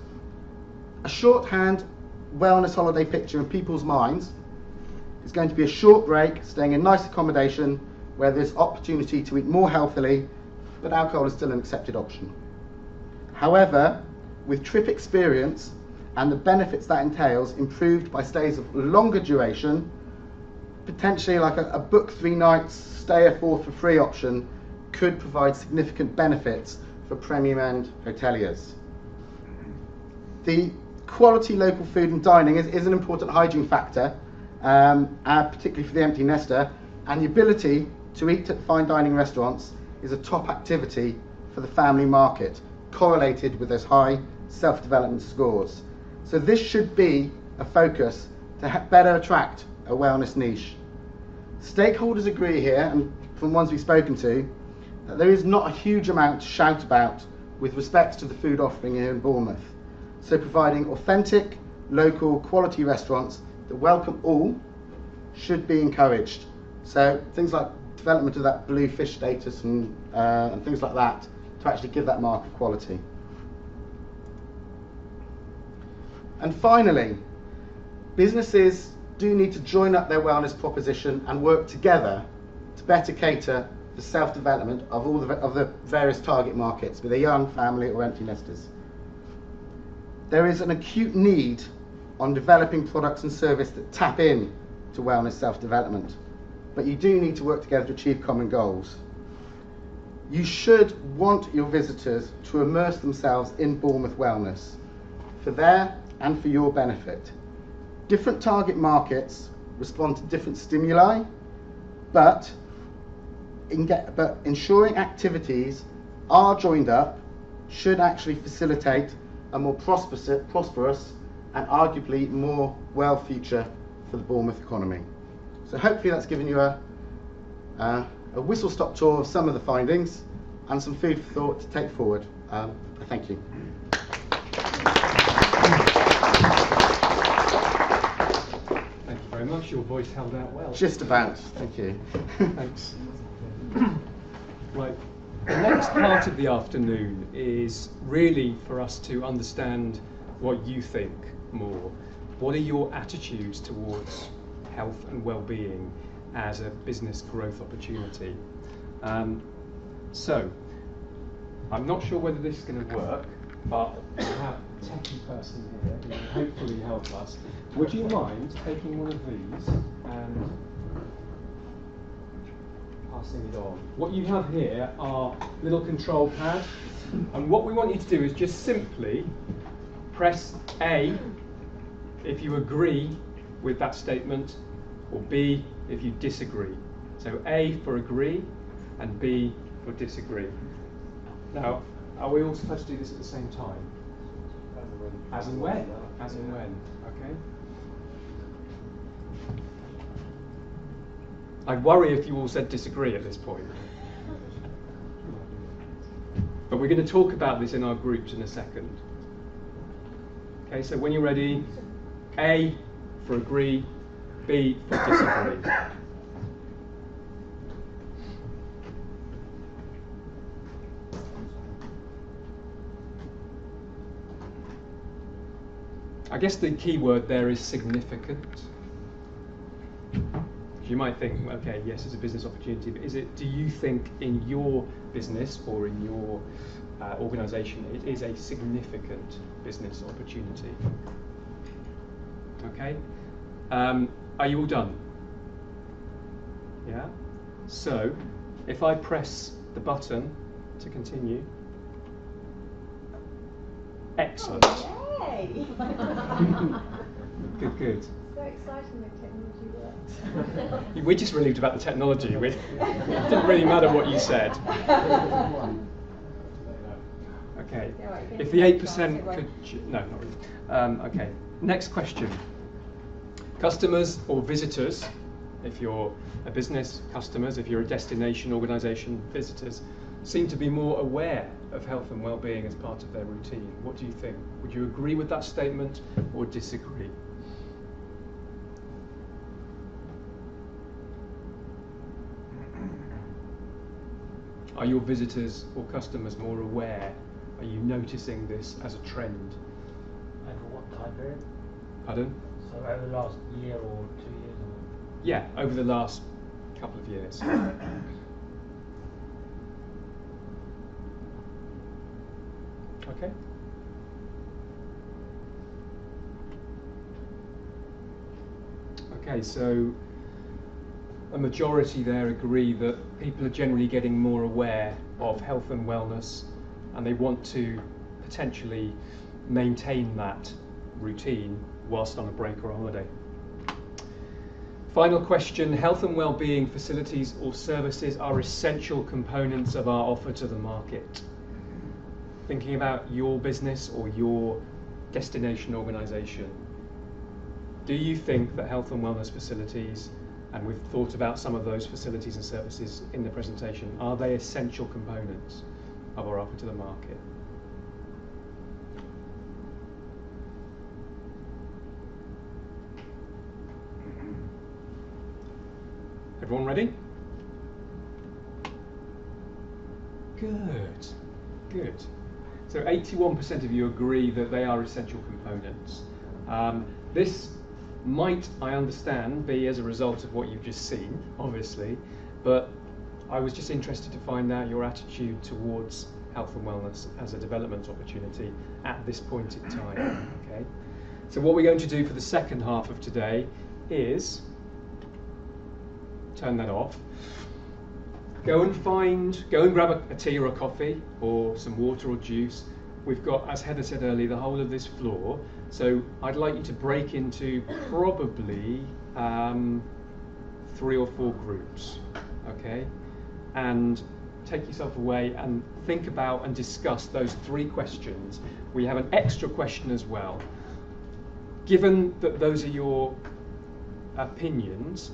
A shorthand wellness holiday picture in people's minds is going to be a short break, staying in nice accommodation where there's opportunity to eat more healthily, but alcohol is still an accepted option. However, with trip experience and the benefits that entails, improved by stays of longer duration, potentially like a book 3 nights, stay a 4 for free option could provide significant benefits for premium end hoteliers. The quality local food and dining is an important hygiene factor, particularly for the empty nester, and the ability to eat at fine dining restaurants is a top activity for the family market, correlated with those high self-development scores. So this should be a focus to better attract a wellness niche. Stakeholders agree here, and from ones we've spoken to, that there is not a huge amount to shout about with respect to the food offering here in Bournemouth. So providing authentic, local, quality restaurants that welcome all should be encouraged. So things like development of that blue fish status and things like that to actually give that mark of quality. And finally, businesses do need to join up their wellness proposition and work together to better cater the self-development of all the various target markets, be they young, family or empty nesters. There is an acute need on developing products and services that tap in to wellness self-development, but you do need to work together to achieve common goals. You should want your visitors to immerse themselves in Bournemouth wellness for their and for your benefit. Different target markets respond to different stimuli, but but ensuring activities are joined up should actually facilitate a more prosperous and arguably more well future for the Bournemouth economy. So hopefully that's given you a whistle-stop tour of some of the findings and some food for thought to take forward. Thank you. Thank you very much. Your voice held out well. Just about. Thank you. Thanks. Right. The next part of the afternoon is really for us to understand what you think more. What are your attitudes towards health and well-being as a business growth opportunity? So, I'm not sure whether this is going to work, but I have a techie person here who can hopefully help us. Would you mind taking one of these and passing it on? What you have here are little control pads, and what we want you to do is just simply press A if you agree with that statement, or B if you disagree. So A for agree and B for disagree. Now, are we all supposed to do this at the same time? As and when. As and when. Okay. I'd worry if you all said disagree at this point. But we're going to talk about this in our groups in a second. Okay, so when you're ready, A for agree, B for disagree. I guess the key word there is significant. You might think, okay, yes, it's a business opportunity, but do you think in your business or in your organisation it is a significant business opportunity? Okay. Are you all done? Yeah? So, if I press the button to continue. Excellent. Oh, yay! Good, good. So exciting that technology works. We're just relieved about the technology. It didn't really matter what you said. Okay. If the 8% could... No, not really. Okay. Next question. Customers or visitors, if you're a business, customers, if you're a destination organisation, visitors, seem to be more aware of health and well-being as part of their routine. What do you think? Would you agree with that statement or disagree? Are your visitors or customers more aware? Are you noticing this as a trend? Over what time period? Pardon? So over the last year or 2 years? Or? Yeah, over the last couple of years. Okay. Okay, so a majority there agree that people are generally getting more aware of health and wellness, and they want to potentially maintain that routine whilst on a break or a holiday. Final question, health and well-being facilities or services are essential components of our offer to the market. Thinking about your business or your destination organisation, do you think that health and wellness facilities, and we've thought about some of those facilities and services in the presentation, are they essential components of our offer to the market? Everyone ready? Good, good. So 81% of you agree that they are essential components. This might, I understand, be as a result of what you've just seen, obviously, but I was just interested to find out your attitude towards health and wellness as a development opportunity at this point in time. Okay. So what we're going to do for the second half of today is turn that off. Go and grab a tea or a coffee or some water or juice. We've got, as Heather said earlier, the whole of this floor. So I'd like you to break into probably 3 or 4 groups. Okay. and take yourself away and think about and discuss those 3 questions. We have an extra question as well. Given that those are your opinions,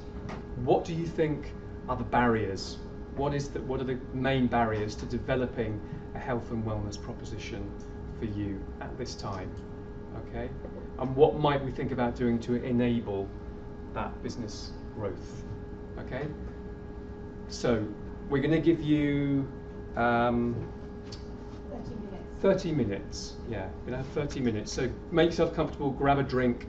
what do you think are the barriers? What are the main barriers to developing a health and wellness proposition for you at this time? Okay, and what might we think about doing to enable that business growth? Okay, so we're going to give you 30 minutes. Yeah, we're going to have 30 minutes. So make yourself comfortable, grab a drink,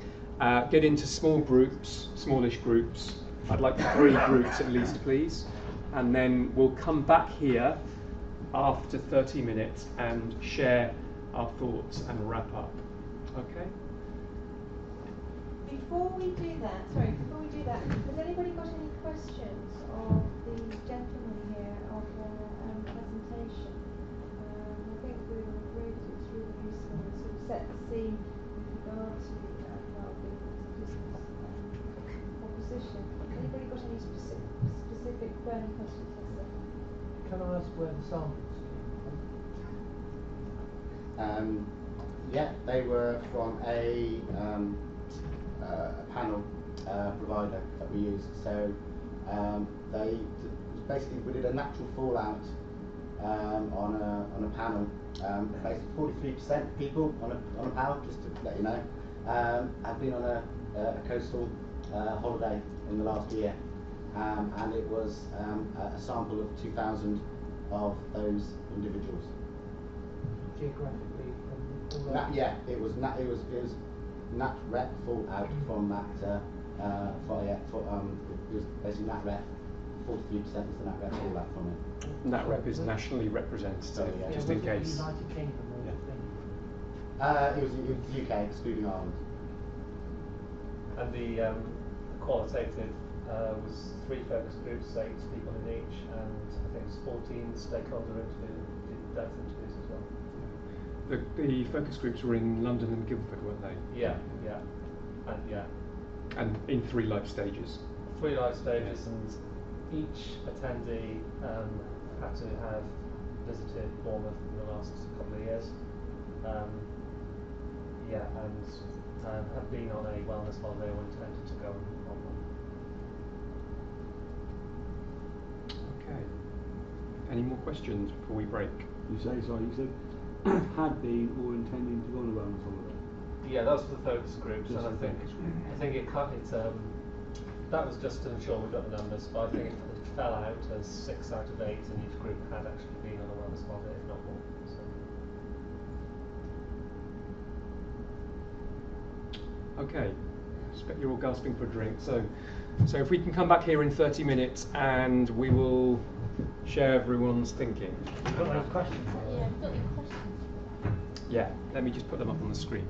get into small groups, smallish groups. I'd like 3 groups at least, please. And then we'll come back here after 30 minutes and share our thoughts and wrap up. Okay? Before we do that, has anybody got any questions of the gentleman here of the presentation? I think we all agreed that it's really useful to sort of set the scene with regard to wellbeing as a business proposition. Anybody got any specific burning questions? Can I ask where the samples came from? Yeah, they were from a panel provider that we used. So they basically, we did a natural fallout on a panel. Basically 43% of people on a panel, just to let you know, have been on a coastal holiday in the last year, and it was a sample of 2,000 of those individuals. Geographically from It was NatRep fallout from that. It was basically NatRep. 43% was the NatRep fallout from it. NatRep is nationally representative, So, yeah. just in case. United Kingdom or It was the UK, excluding Ireland. And the qualitative was 3 focus groups, 8 people in each, and I think it was 14 stakeholder depth interviews as well. The focus groups were in London and Guildford, weren't they? Yeah. And in 3 life stages. 3 life stages, and each attendee had to have visited Bournemouth in the last couple of years. And have been on a wellness holiday or intended to go on one. Okay. Any more questions before we break? You said had been or intending to go on a wellness holiday? Yeah, that was for the focus groups, and I think it that was just to ensure we got the numbers, but I think it fell out as 6 out of 8, and each group had actually been on a wellness holiday, if not more. So. Okay. I expect you're all gasping for a drink. So if we can come back here in 30 minutes, and we will share everyone's thinking. You've got those questions? Yeah, I've got your questions. Yeah. Let me just put them up on the screen.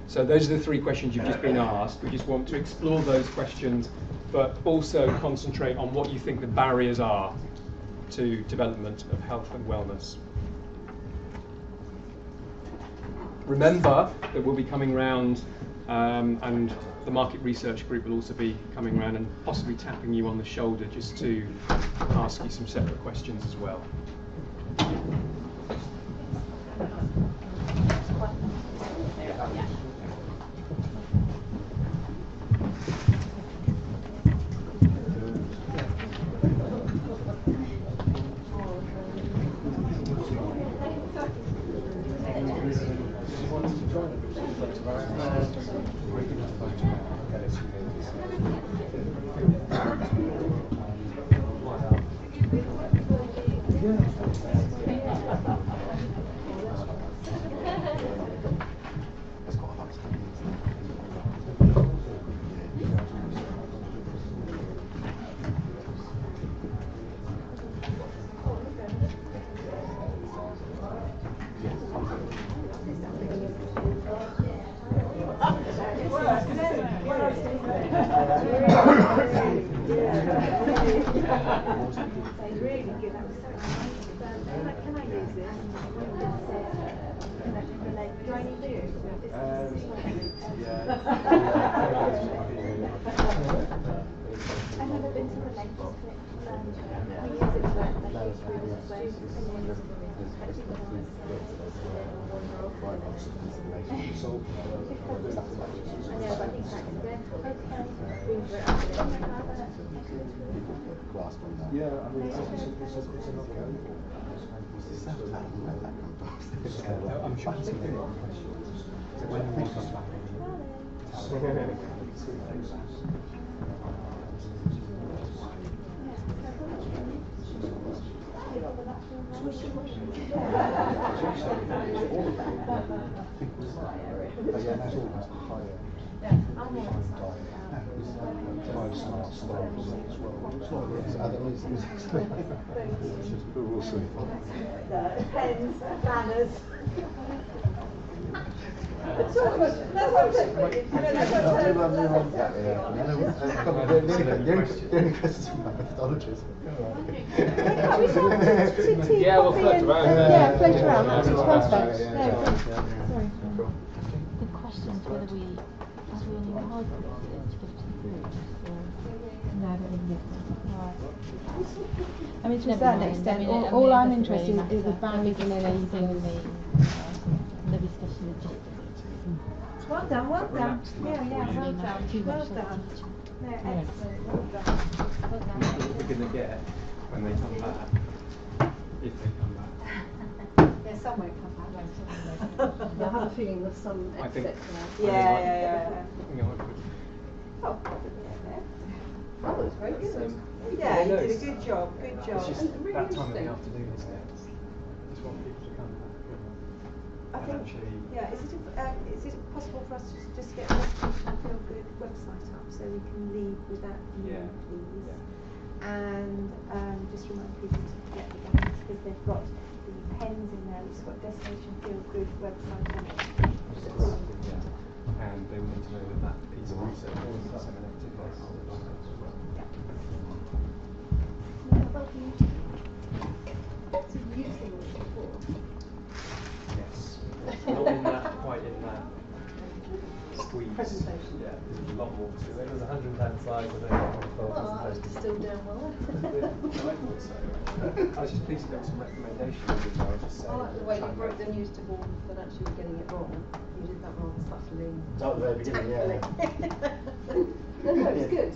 So those are the 3 questions you've just been asked. We just want to explore those questions, but also concentrate on what you think the barriers are to development of health and wellness. Remember that we'll be coming round, and the market research group will also be coming round and possibly tapping you on the shoulder just to ask you some separate questions as well. Yeah, I mean, it's an okay. I'm sure it's good. When we come back. We'll see. Pens, banners. Yeah, we'll float around. Yeah, float around. That's perfect. Yeah. No, sorry. The question is whether we only hard it's 50 groups. No, I don't think it is. I mean, To a certain extent, all I'm interested in is the boundaries and anything. The discussion is just. Well done, well done. Yeah, well done. Well done. No, excellent. Well done. Well done. We're going to get when they come back, if they come back. Yeah, some won't come back. I have a feeling there's some I think. exit for that. Yeah. You know, I could. Oh, That was very good. yeah, you did a good job. Good job. It's just Really that time of the interesting. afternoon, isn't it? Just want people to come back. I And think, actually, yeah, is it possible for us to just get the Restoration Feel Good website up so we can leave with that Yeah. please? Yeah. And just remind people to get the banners because they've got the pens in there. It's got Destination Feel Good website on it. yeah. And they will need to know that that piece of research is disseminated by as well. Yes. Not in that, quite in that squeeze. Presentation. Yeah, there's a lot more to There it. was 110 slides, I think, on the Well, I was distilled down well. I thought so. I was just pleased to get some recommendations as well. Just I like the way you broke the news to Vaughan, but actually we're getting it wrong. You did that rather subtly. At the very beginning, yeah. No, it's good.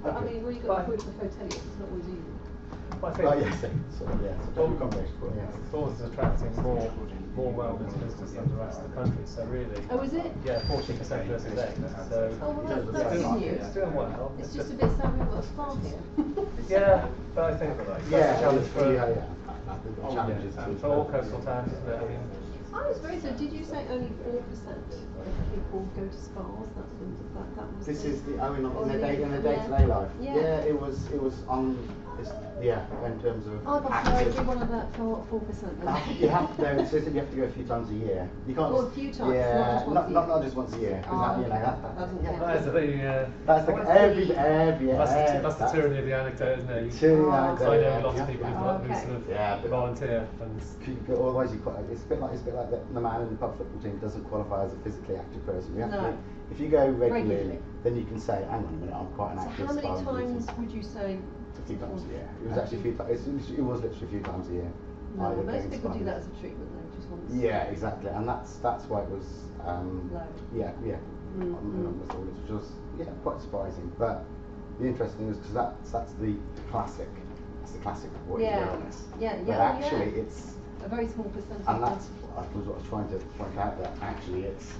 But I mean, when you've got the group of hoteliers, it's not always easy. I think Oh, yes, so, yeah, it's a double combination, but yes. Vaughan's attracting more wellness visitors than the rest of the country, so really. Oh, is it? Yeah, 14% versus 8. So Oh, well, that's it's doing- news. it's doing well. It's just a bit sad we've got a spa here. Yeah, but I think that's Yeah, a challenge for, I think the challenge is to for all coastal towns, isn't it? I mean, I was very so. Did you say only 4% of people go to spas? That was. This the, is the in their yeah. day-to-day life. Yeah. It was on this, in terms of I'd like to know every one of that for 4%. you have to know, it says that you have to go a few times a year. You can't Oh, just, a few times, yeah, not just once a year. not just once a year. 'Cause Oh, that, you know, okay. that Doesn't yeah, count. that's the thing. that's like every That's the tyranny of the anecdote, isn't it? Tyranny I of the anecdote, know lots yeah. of people who Okay. sort of Yeah, but- volunteer and. Otherwise, it's a bit like the man in the pub football team doesn't qualify as a physically active person. You have No. to, if you go regularly, Regularly. then you can say, hang on a minute, I'm quite an So active how many sparring times person." would you say? A few times a year. It was actually a few times. It was literally a few times a year. No, I would go most and people do sparring. that as a treatment. They just want to. Yeah, exactly, and that's why it was Low. yeah which was quite surprising. But the interesting is because that's the classic what is Yeah. wellness. Yeah, But yeah, actually yeah. it's A very small percentage. and that's what I was trying to point out, that actually it's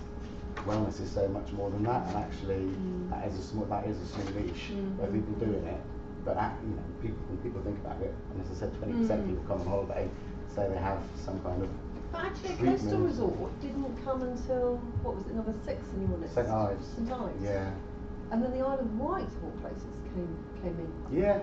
wellness is so much more than that, and actually that is a small niche where people are doing it. But when people think about it, and as I said, 20% people come on holiday, say they have some kind of But actually, a treatment. coastal resort didn't come until what was it, number 6 on your list? St Ives. St Ives. Yeah. And then the Isle of Wight, of all places, came in. Yeah,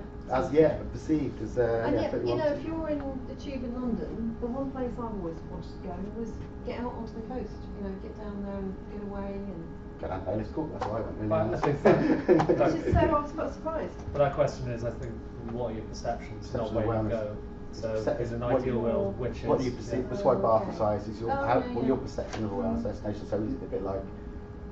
perceived as And yet, pretty you know, wanted. if you're in the tube in London, the one place I've always wanted to go was get out onto the coast. You know, get down there and get away and. Get out Bailey's Court, that's why I went really. But I think Which is so I was quite surprised. But that question is, I think, what are your perceptions, not where you go. So, in an ideal world, which is. What do you perceive? That's why Bath is your your perception of a wellness destination. So it's a bit like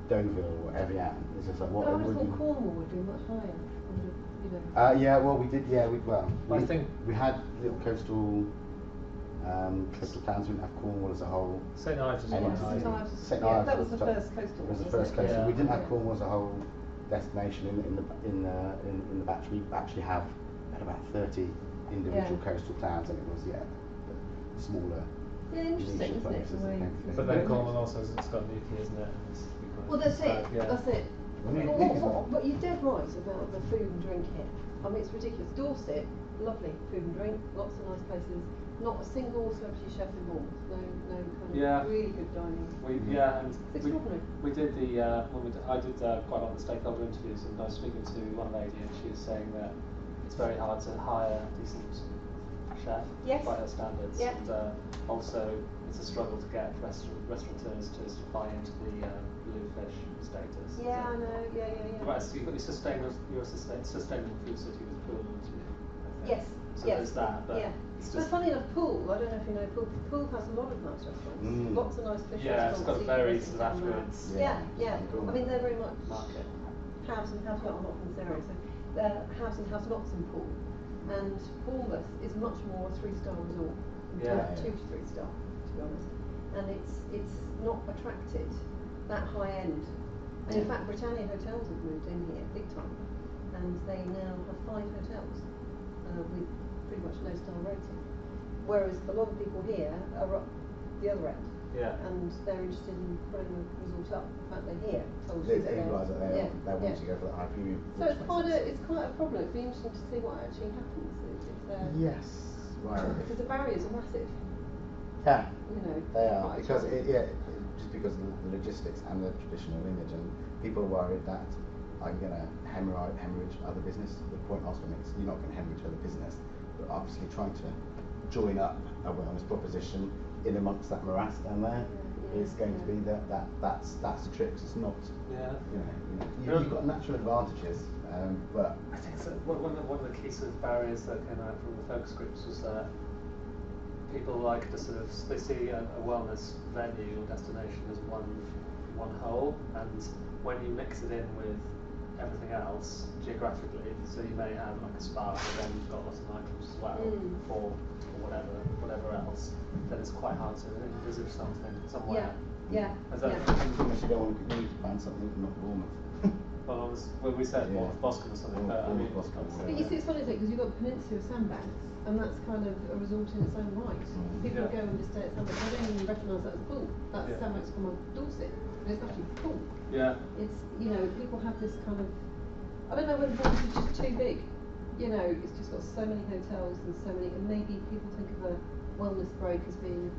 Deauville or Evian. It's just like what But I would would have you? thought Cornwall would be much higher. I would have, you know. Yeah, well, we did. Yeah, I think we had little coastal Coastal towns, we didn't have Cornwall as a whole. St Ives was And one. St Ives. St. Yeah, Ives that was the top- first coastal was the one, first wasn't it? coastal. Yeah. We didn't have Yeah. Cornwall as a whole destination in the batch. We actually had about 30 individual Yeah. coastal towns, and it was the smaller. Yeah, interesting, niche isn't it? places The that way came through. But then Cornwall also has it's got Newquay, isn't it? It's because Well, that's it. yeah. That's it. Well, Newquay Well, is not- but you're dead right about the food and drink here. I mean, it's ridiculous. Dorset, lovely food and drink, lots of nice places. Not a single celebrity chef in Bournemouth. No kind of Yeah. really good dining. And It's extraordinary. we did I did quite a lot of stakeholder interviews, and I was speaking to one lady, and she was saying that it's very hard to hire a decent chef Yes. by her standards, Yeah. and also it's a struggle to get restaurateurs to buy into the blue fish status. Yeah, I know. Yeah. Right, so you've got you're a sustainable food city with pools. Yes. So yes. there's that, but yeah. it's But just funny enough, Poole, I don't know if you know Poole. Poole has a lot of nice restaurants. Mm. Lots of nice fish yeah, restaurants. it's got a seafood very restaurants sort of down there. affluent Yeah. Cool. I mean, they're very much market. haves and have not. I'm not from this area, so haves and have nots in Poole. And Bournemouth is much more a 3-star resort, Yeah. 2 to 3 star, to be honest. And it's not attracted that high end. And in fact, Britannia Hotels have moved in here big time, and they now have 5 hotels with pretty much no star rating. Whereas a lot of people here are up the other end. Yeah. And they're interested in putting the resort up. In fact, they're here. Told They you that realise that they want yeah. to go for that high premium. So it's quite a problem. It'd be interesting to see what actually happens if they're Yes, right. because the barriers are massive. Yeah, You know. they are quite because attractive. just because of the logistics and the traditional image, and people are worried that I'm going to hemorrhage other business. The point I was going to make is you're not going to hemorrhage other business, but obviously trying to join up a wellness proposition in amongst that morass down there is going to be that's the trick. It's not you've got natural advantages, but I think so. One of the key sort of barriers that came out from the focus groups was that people like to sort of they see a wellness venue or destination as one whole, and when you mix it in with everything else geographically, so you may have like a spa, but then you've got lots of nightclubs as well, or whatever else, then it's quite hard to envisage something somewhere. Yeah. you don't want to need to find something not Bournemouth. Well, we said Boscombe or something, but I mean, But you see, it's funny because you've got Peninsula Sandbanks, and that's kind of a resort in its own right. People go and just stay at Sandbanks. I don't even recognise that as a pool. That's Sandbanks from Dorset, but it's actually a pool. Yeah. It's people have this kind of I don't know whether Bournemouth is just too big. It's just got so many hotels and so many, and maybe people think of a wellness break as being,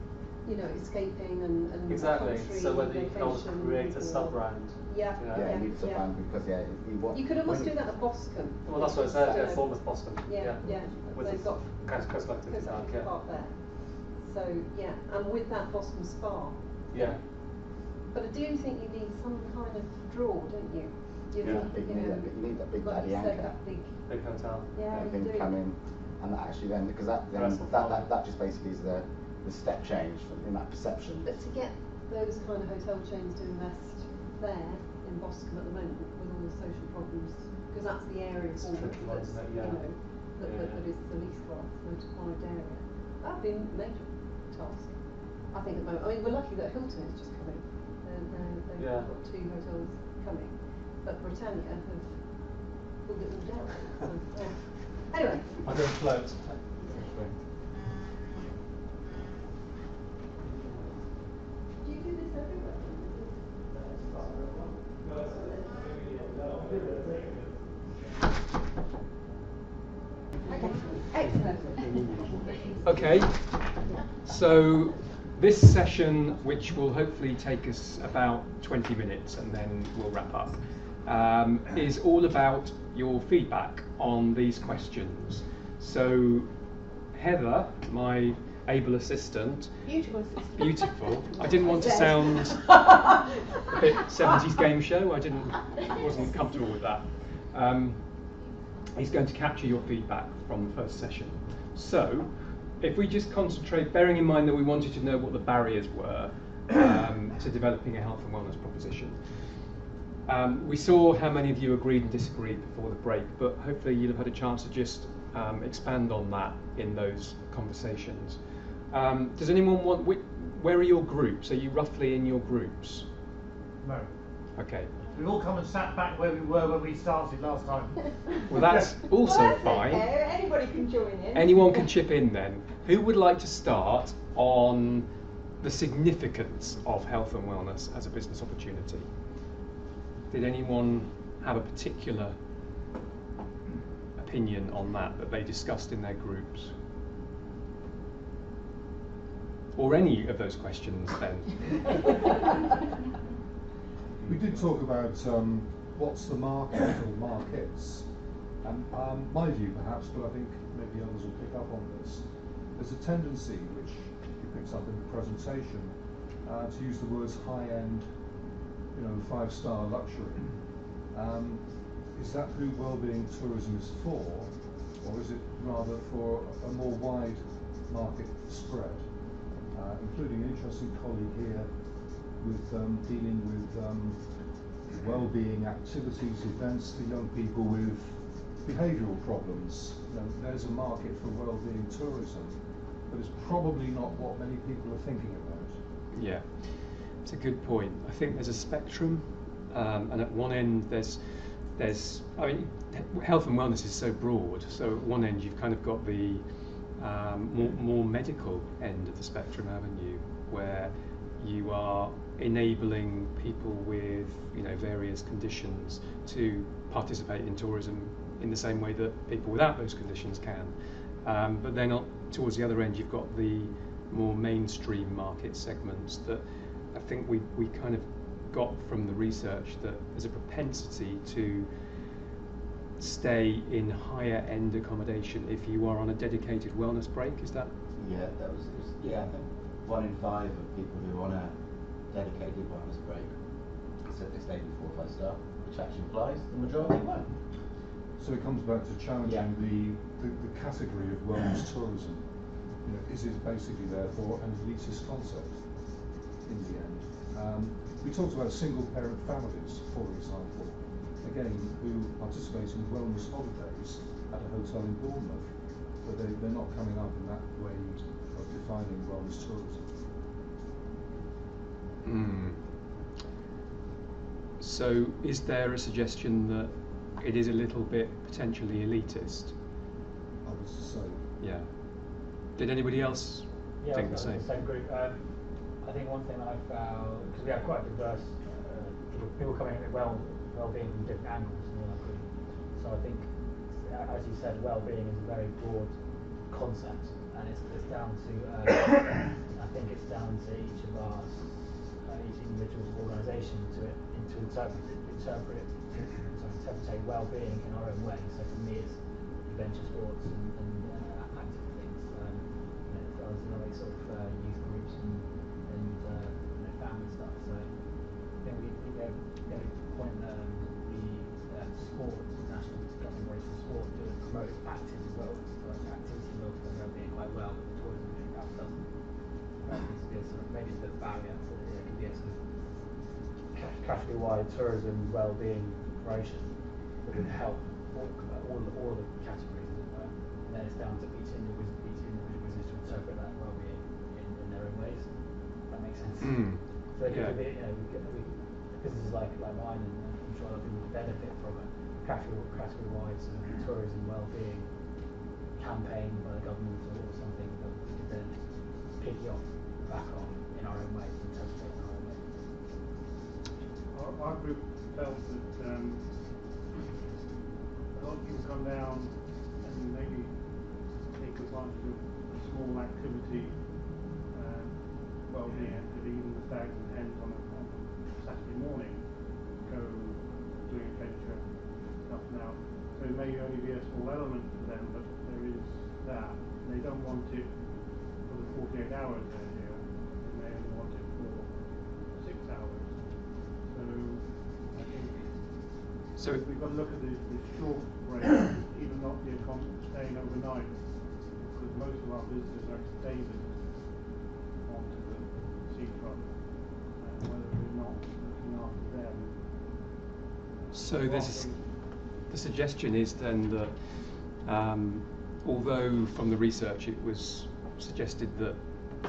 escaping and exactly. country So whether you can always vacation, create a sub-brand. Yeah. You need a sub-brand because you could almost do that at Boscombe. Well, that's what it says. Yeah, Bournemouth Boscombe. Yeah. With They've got Coastal Activity Park. Park there. So and with that Boscombe Spa. Yeah. But I do think you need some kind of draw, don't you? You need that big daddy anchor. Big hotel. Yeah, you do. Come in, and actually then because that just basically is the step change in that perception. But to get those kind of hotel chains to invest there in Boscombe at the moment with all the social problems, because that's the area It's for tricky one, isn't it? Yeah. that is the least well notified area. That'd be a major task. I think at the moment. I mean, we're lucky that Hilton is just coming. They've got 2 hotels coming, but Britannia have pulled it all down. So, Anyway. I'm going to float. Do you do this everywhere? Excellent. Okay, so this session, which will hopefully take us about 20 minutes and then we'll wrap up, is all about your feedback on these questions. So Heather, my able assistant, beautiful. I didn't want to sound a bit 70s game show. Wasn't comfortable with that. He's going to capture your feedback from the first session. So, if we just concentrate, bearing in mind that we wanted to know what the barriers were to developing a health and wellness proposition. We saw how many of you agreed and disagreed before the break, but hopefully you'll have had a chance to just expand on that in those conversations. Does anyone want? Where are your groups? Are you roughly in your groups? No. Okay. We've all come and sat back where we were when we started last time. Well, that's also Well, that's fine. okay. Anybody can join in. Anyone can chip in then. Who would like to start on the significance of health and wellness as a business opportunity? Did anyone have a particular opinion on that they discussed in their groups? Or any of those questions then? We did talk about what's the market or markets, and my view perhaps, but I think maybe others will pick up on this. There's a tendency, which you picked up in the presentation, to use the words high-end, 5-star luxury. Is that who wellbeing tourism is for, or is it rather for a more wide market spread, including an interesting colleague here with dealing with well-being activities, events for young people with behavioural problems. There's a market for well-being tourism, but it's probably not what many people are thinking about. Yeah, it's a good point. I think there's a spectrum, and at one end there's I mean, health and wellness is so broad. So at one end you've kind of got the more medical end of the spectrum, haven't you, where you are enabling people with various conditions to participate in tourism in the same way that people without those conditions can. But then towards the other end you've got the more mainstream market segments that I think we kind of got from the research that there's a propensity to stay in higher end accommodation if you are on a dedicated wellness break. Is that? Yeah, I think 1 in 5 of people who are on a dedicated wellness break said they stayed in 4 or 5 star, which actually implies the majority won't. So it comes back to challenging the category of wellness tourism. Is it basically therefore an elitist concept in the end? We talked about single parent families, for example, again, who participate in wellness holidays at a hotel in Bournemouth, but they're not coming up in that way of defining wellness tourism. So is there a suggestion that it is a little bit potentially elitist? I was to say. Yeah. Did anybody else think the same? The same group. I think one thing that I found, because we have quite a diverse people coming in at well-being from different angles in our group. So I think, as you said, well-being is a very broad concept, and it's down to I think it's down to each of us, each individual organisation to interpret well-being in our own way. So for me, it's adventure sports and active things. For others, like sort of youth groups and family stuff. So I think we get a point the sport, national governing body for sport, to promote active activity and well-being quite well. Tourism, I think that doesn't. That needs to be a sort of, maybe it's a bit of a barrier, but it could be a sort of category-wide tourism well-being promotion that would help all of the categories, as it were. And then it's down to each individual business to interpret that well-being in their own ways. That makes sense. So it could be, businesses like mine, and I'm sure other people would benefit from a category-wide sort of tourism well-being campaign by the government or something that we could then piggyback back on in our own way, interpret it in our own way. Our group felt that a lot of people come down and maybe take advantage of a small activity, well-being activity, even the Stags and Hens on a Saturday morning, go doing adventure stuff now. So it may only be a small element for them, but there is that. They don't want it for the 48 hours they're here. They may only want it for 6 hours. So I think we've got to look at the short break, even not the staying overnight, because most of our visitors are day visitors onto the seafront, and whether we're not looking after them. So the suggestion is then that although from the research it was suggested that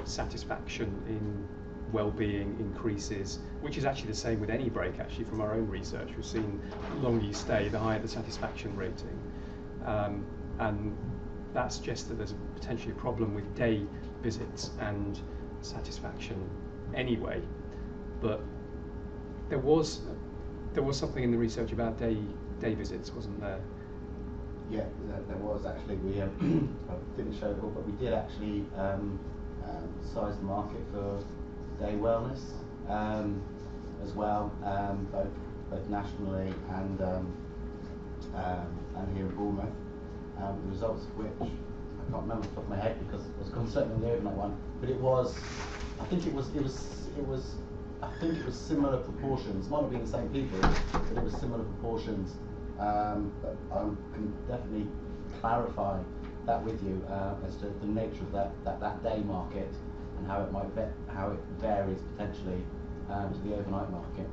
satisfaction in well-being increases, which is actually the same with any break. Actually, from our own research, we've seen the longer you stay, the higher the satisfaction rating, and that suggests that there's potentially a problem with day visits and satisfaction anyway. But there was something in the research about day visits, wasn't there? Yeah, there was actually. We I didn't show it all, but we did actually size the market for day wellness as well, both nationally and here in Bournemouth. The results of which I can't remember off the top of my head because I was concentrating on the overnight one, but I think it was similar proportions. Might not be the same people, but it was similar proportions. But I can definitely clarify that with you as to the nature of that day market and how it varies potentially to the overnight market.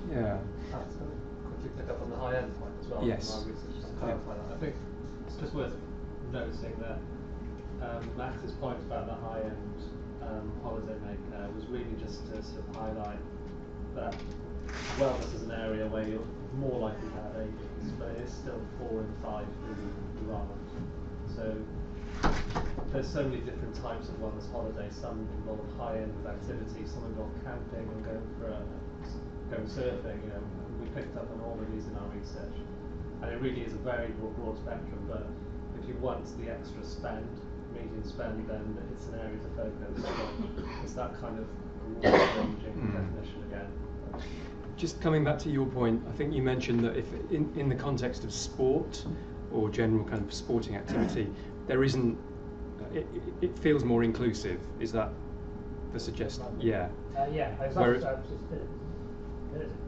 Yeah. Quickly pick up on the high end point as well. Yes. From my research, just to clarify that. I think it's just worth noticing that Max's point about the high end holiday maker was really just to sort of highlight that wellness is an area where you're more likely to have agents, but it is still 4 in 5 who aren't. So there's so many different types of wellness holidays. Some involve high end with activity, some involve camping and going surfing. You know, we picked up on all of these in our research, and it really is a very broad spectrum. But if you want the extra spend, medium spend, then it's an area to focus on. It's that kind of broad-ranging definition again. Just coming back to your point, I think you mentioned that if in the context of sport or general kind of sporting activity, there isn't. It feels more inclusive. Is that the suggestion? Yeah. Yeah. I was just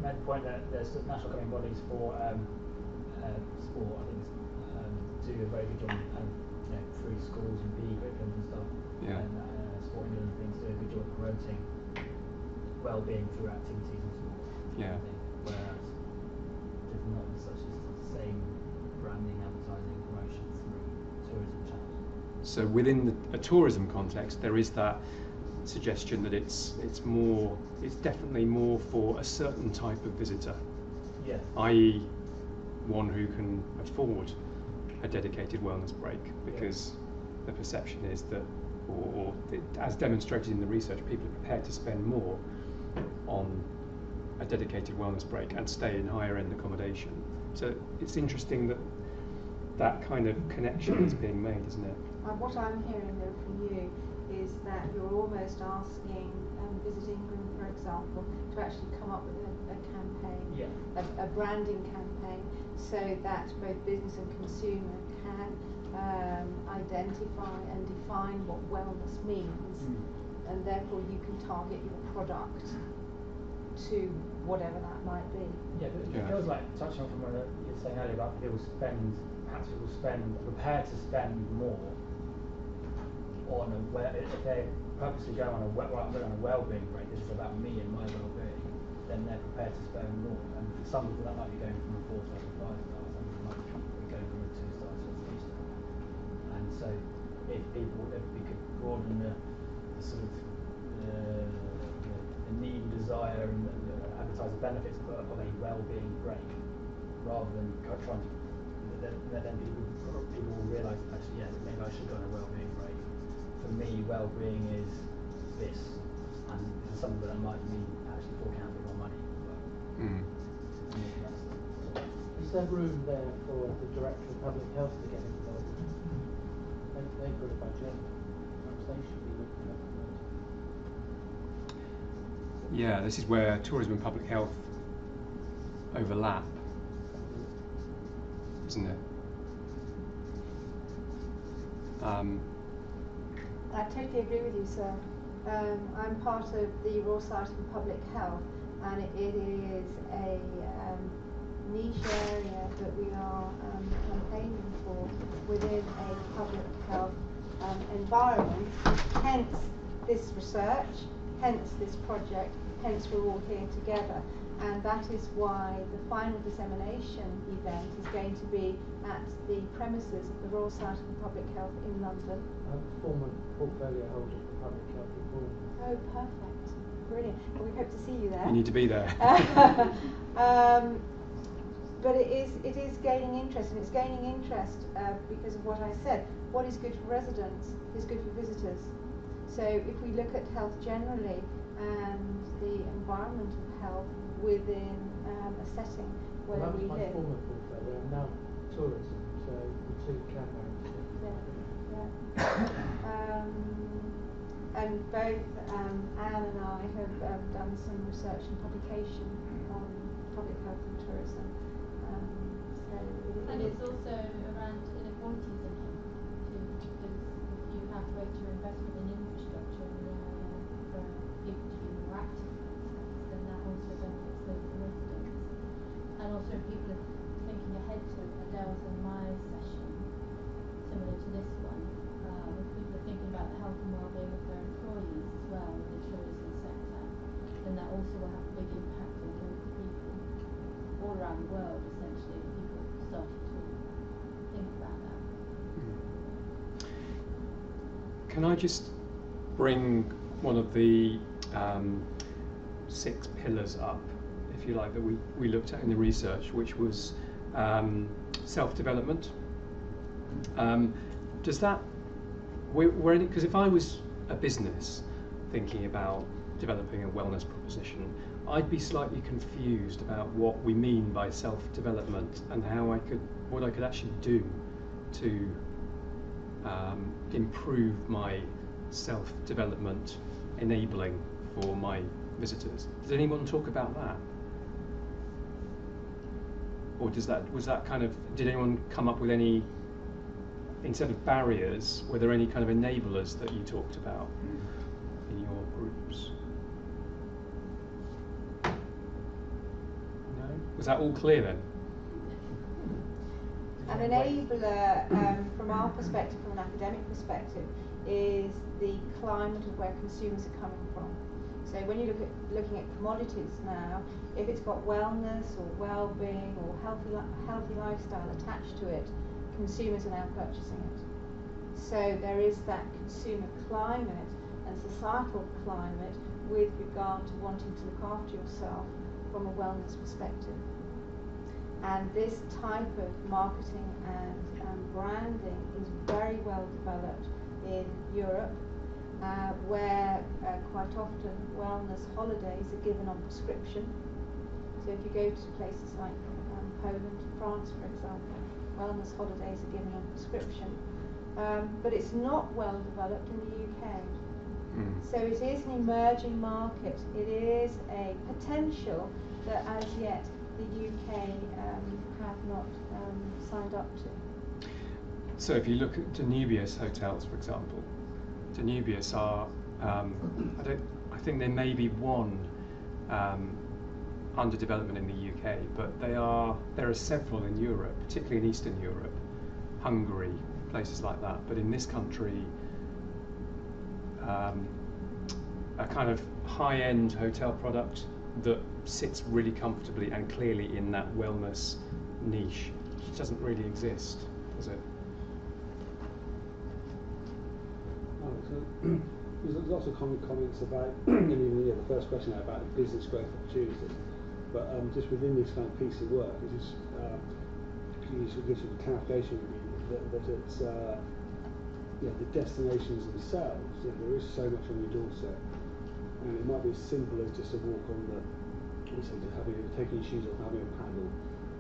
made the point that there's national governing bodies for sport. I think do a very good job, through schools and PE curriculums and stuff. Yeah. And Sport England and things do a good job of promoting well-being through activities and sport. Yeah. Whereas there's not such the same branding, advertising, promotion through tourism channels. So within a tourism context, there is that suggestion that it's definitely more for a certain type of visitor. Yeah. I.e., one who can afford a dedicated wellness break, because the perception is that, or as demonstrated in the research, people are prepared to spend more on a dedicated wellness break and stay in higher end accommodation. So it's interesting that that kind of connection is being made, isn't it? What I'm hearing though from you is that you're almost asking Visit England, for example, to actually come up with a campaign, a branding campaign, so that both business and consumer can identify and define what wellness means, and therefore you can target your product to whatever that might be. Yeah, but it feels like, touching on what you were saying earlier about perhaps people prepared to spend more on if they purposely go on a well-being break, this is about me and my well-being, then they're prepared to spend more. And for some people that might be going from a 4-star to 5-star, some people might be going from a 2-star to a 3-star. And so if we could broaden the sort of the need and desire and advertise the benefits of a well-being break, rather than trying to, then people will realise actually, yes, maybe I should go on a well-being break. For me, well-being is this, and for some people that might mean actually forking out a bit more money. Is there room there for the Director of Public Health to get involved? They've got a budget. Perhaps they should be looking at that. Yeah, this is where tourism and public health overlap, isn't it? I totally agree with you, sir. I'm part of the Royal Society for Public Health, and it is a niche area that we are campaigning for within a public health environment. Hence this research, hence this project, hence we're all here together. and that is why the final dissemination event is going to be at the premises of the Royal Society for Public Health in London. I'm a former portfolio holder for Public Health Reform. Oh, perfect. Brilliant. Well, we hope to see you there. You need to be there. But it is gaining interest, and it's gaining interest because of what I said. What is good for residents is good for visitors. So if we look at health generally and the environment of health within a setting where Well, we that was live. my former portfolio, and now tourism, so the two can And both Anne and I have done some research and publication on public health and tourism. And it's also around inequalities in health too, because if you have greater investment in infrastructure for people to be more active, for instance, then that also benefits those residents. And also people are thinking ahead to Adele's and my session, similar to this one, if people are thinking about the health and well-being of their employees as well in the tourism sector, then that also will have a big impact on local people all around the world, essentially, if people started to think about that. Can I just bring one of the 6 pillars up, if you like, that we looked at in the research, which was self-development. Does that, because if I was a business thinking about developing a wellness proposition, I'd be slightly confused about what we mean by self-development and what I could actually do to improve my self-development enabling for my visitors. Does anyone talk about that? Or did anyone come up with any, instead of barriers, were there any kind of enablers that you talked about in your groups? No? Was that all clear then? An enabler, from our perspective, from an academic perspective, is the climate of where consumers are coming from. So when you looking at commodities now, if it's got wellness or well-being or healthy lifestyle attached to it, consumers are now purchasing it. So there is that consumer climate and societal climate with regard to wanting to look after yourself from a wellness perspective. And this type of marketing and branding is very well developed in Europe, where quite often wellness holidays are given on prescription. So if you go to places like Poland, France, for example, wellness holidays are given on prescription. But it's not well developed in the UK. So it is an emerging market. It is a potential that as yet the UK have not signed up to. So if you look at Danubius hotels, for example, Danubius are, I think there may be one under development in the UK, but there are several in Europe, particularly in Eastern Europe, Hungary, places like that. But in this country, a kind of high-end hotel product that sits really comfortably and clearly in that wellness niche, which doesn't really exist, does it? There's lots of comments about, and even the first question about business growth opportunities, but just within this kind of piece of work, it just can you sort of give some clarification that it's the destinations themselves. There is so much on your doorstep, and it might be as simple as just a walk on the, just taking your shoes off, having a paddle,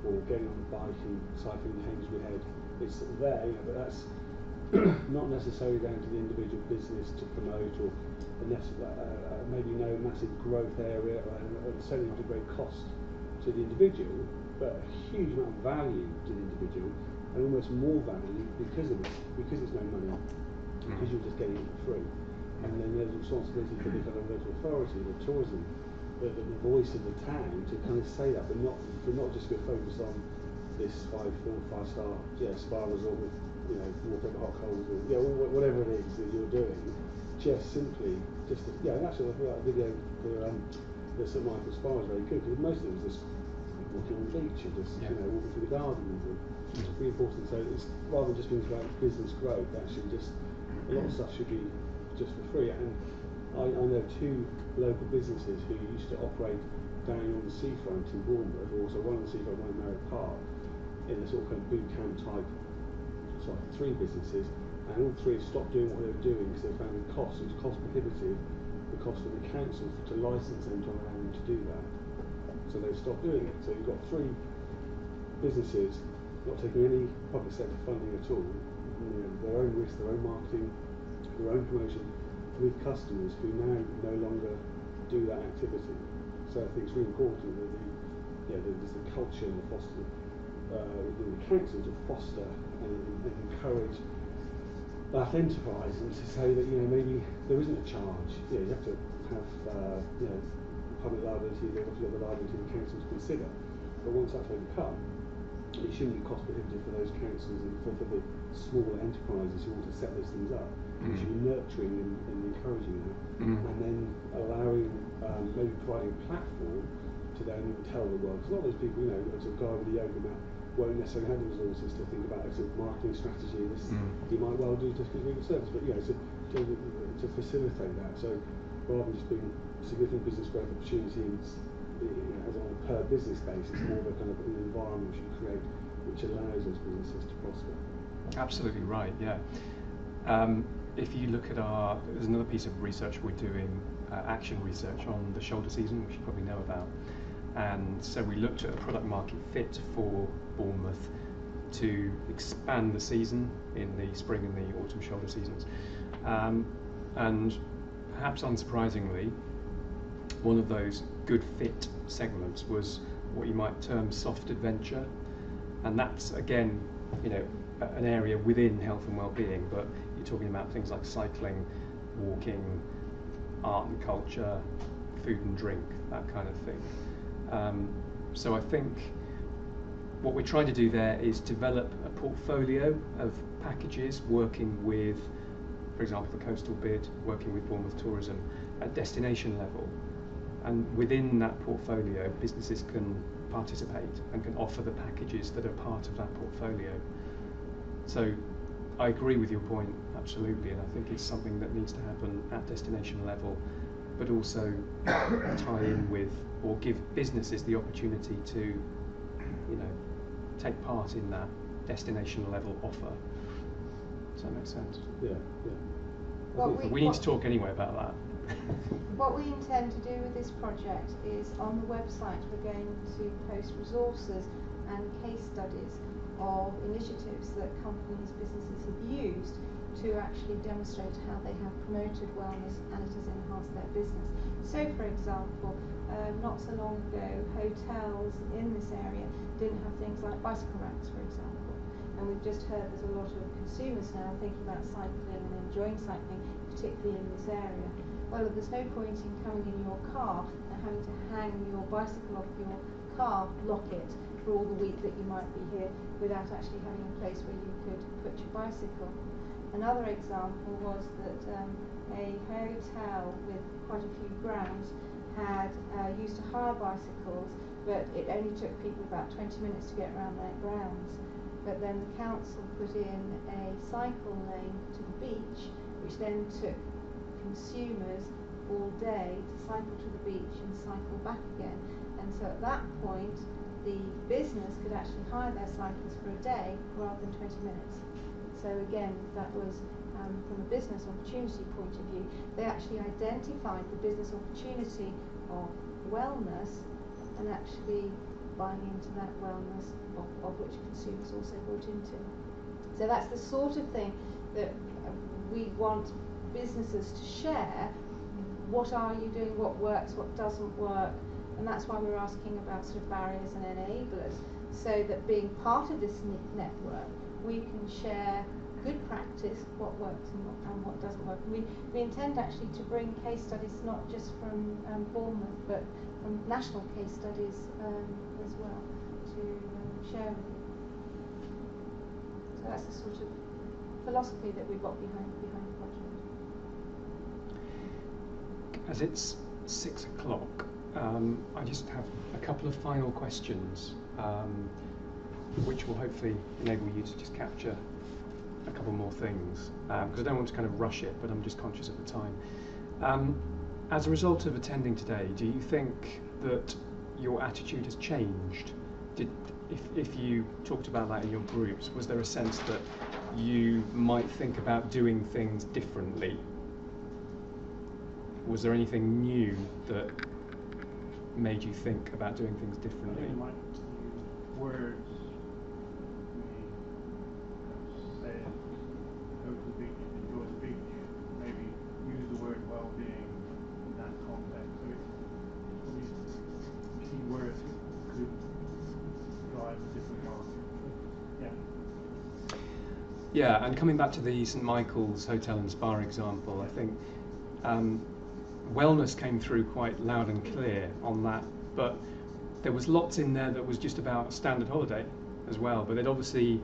or getting on a bike and cycling Hainsbury Head. It's there, but that's not necessarily down to the individual business to promote, or maybe no massive growth area, and certainly not a great cost to the individual, but a huge amount of value to the individual, and almost more value because it's no money, because you're just getting it for free. And then there's a responsibility for the kind of local authority, the tourism, the voice of the town to kind of say that, but not just be focused on this 5-star spa resort with water over hot coals, or whatever it is that you're doing. Just simply, and actually I thought that video for the St Michael Spa is very good because most of it was just walking on the beach and just walking through the gardens, and it's really important. So it's rather than just being about business growth, actually just a lot of stuff should be just for free. And I know two local businesses who used to operate down on the seafront in Bournemouth, or also one on the seafront, one in Merrick Park, in a sort of boot camp type. So three businesses, and all three have stopped doing what they were doing because they found the cost. It was cost prohibitive, the cost of the council to license them to allow them to do that. So they stopped doing it. So you've got three businesses not taking any public sector funding at all, their own risk, their own marketing, their own promotion with customers who now no longer do that activity. So I think it's really important that there's the culture and the foster within the council to foster and encourage that enterprise, and to say that maybe there isn't a charge. You have to have public liability. They've got to get the liability of the council to consider. But once that's overcome, it shouldn't be cost prohibitive for those councils and for the smaller enterprises who want to set those things up. We should be nurturing and encouraging that, and then allowing, maybe providing a platform to then tell the world. Because a lot of those people, it's a guy with a yoga mat, won't necessarily have the resources to think about a sort of marketing strategy. This he might well do just because of the service, but to facilitate that. So rather than just being significant business growth opportunities, as on a per business basis, more of a kind of an environment we should create which allows those businesses to prosper. Absolutely right. Yeah. If you look at there's another piece of research we're doing, action research on the shoulder season, which you probably know about. And so we looked at a product market fit for Bournemouth to expand the season in the spring and the autumn shoulder seasons. And perhaps unsurprisingly, one of those good fit segments was what you might term soft adventure. And that's, again, an area within health and well-being, but you're talking about things like cycling, walking, art and culture, food and drink, that kind of thing. So I think what we're trying to do there is develop a portfolio of packages working with, for example, the coastal bid, working with Bournemouth Tourism at destination level. And within that portfolio, businesses can participate and can offer the packages that are part of that portfolio. So I agree with your point, absolutely, and I think it's something that needs to happen at destination level, but also tie in with or give businesses the opportunity to, take part in that destination level offer. Does that make sense? Yeah. We need to talk anyway about that. What we intend to do with this project is, on the website we're going to post resources and case studies of initiatives that companies, businesses have used to actually demonstrate how they have promoted wellness and it has enhanced their business. So, for example, not so long ago, hotels in this area didn't have things like bicycle racks, for example. And we've just heard there's a lot of consumers now thinking about cycling and enjoying cycling, particularly in this area. Well, there's no point in coming in your car and having to hang your bicycle off your car, lock it for all the week that you might be here, without actually having a place where you could put your bicycle. Another example was that a hotel with quite a few grounds had used to hire bicycles, but it only took people about 20 minutes to get around their grounds. But then the council put in a cycle lane to the beach, which then took consumers all day to cycle to the beach and cycle back again. And so at that point, the business could actually hire their cyclists for a day rather than 20 minutes. So again, that was from a business opportunity point of view. They actually identified the business opportunity of wellness and actually buying into that wellness of which consumers also bought into. So that's the sort of thing that we want businesses to share. What are you doing, what works, what doesn't work, and that's why we're asking about sort of barriers and enablers, so that being part of this network, we can share good practice, what works and what doesn't work. We intend actually to bring case studies not just from Bournemouth, but from national case studies as well to share with you. So that's the sort of philosophy that we've got behind the project. As it's 6 o'clock, I just have a couple of final questions, which will hopefully enable you to just capture a couple more things, because I don't want to kind of rush it, but I'm just conscious of the time. As a result of attending today, do you think that your attitude has changed? If you talked about that in your groups, was there a sense that you might think about doing things differently? Was there anything new that made you think about doing things I differently? think you might use words. We say, go to the beach, enjoy the beach. Maybe use the word well-being in that context. So it's probably key words could drive a different market. Yeah. Yeah, and coming back to the St Michael's Hotel and Spa example, I think wellness came through quite loud and clear on that, but there was lots in there that was just about a standard holiday as well, but they'd obviously,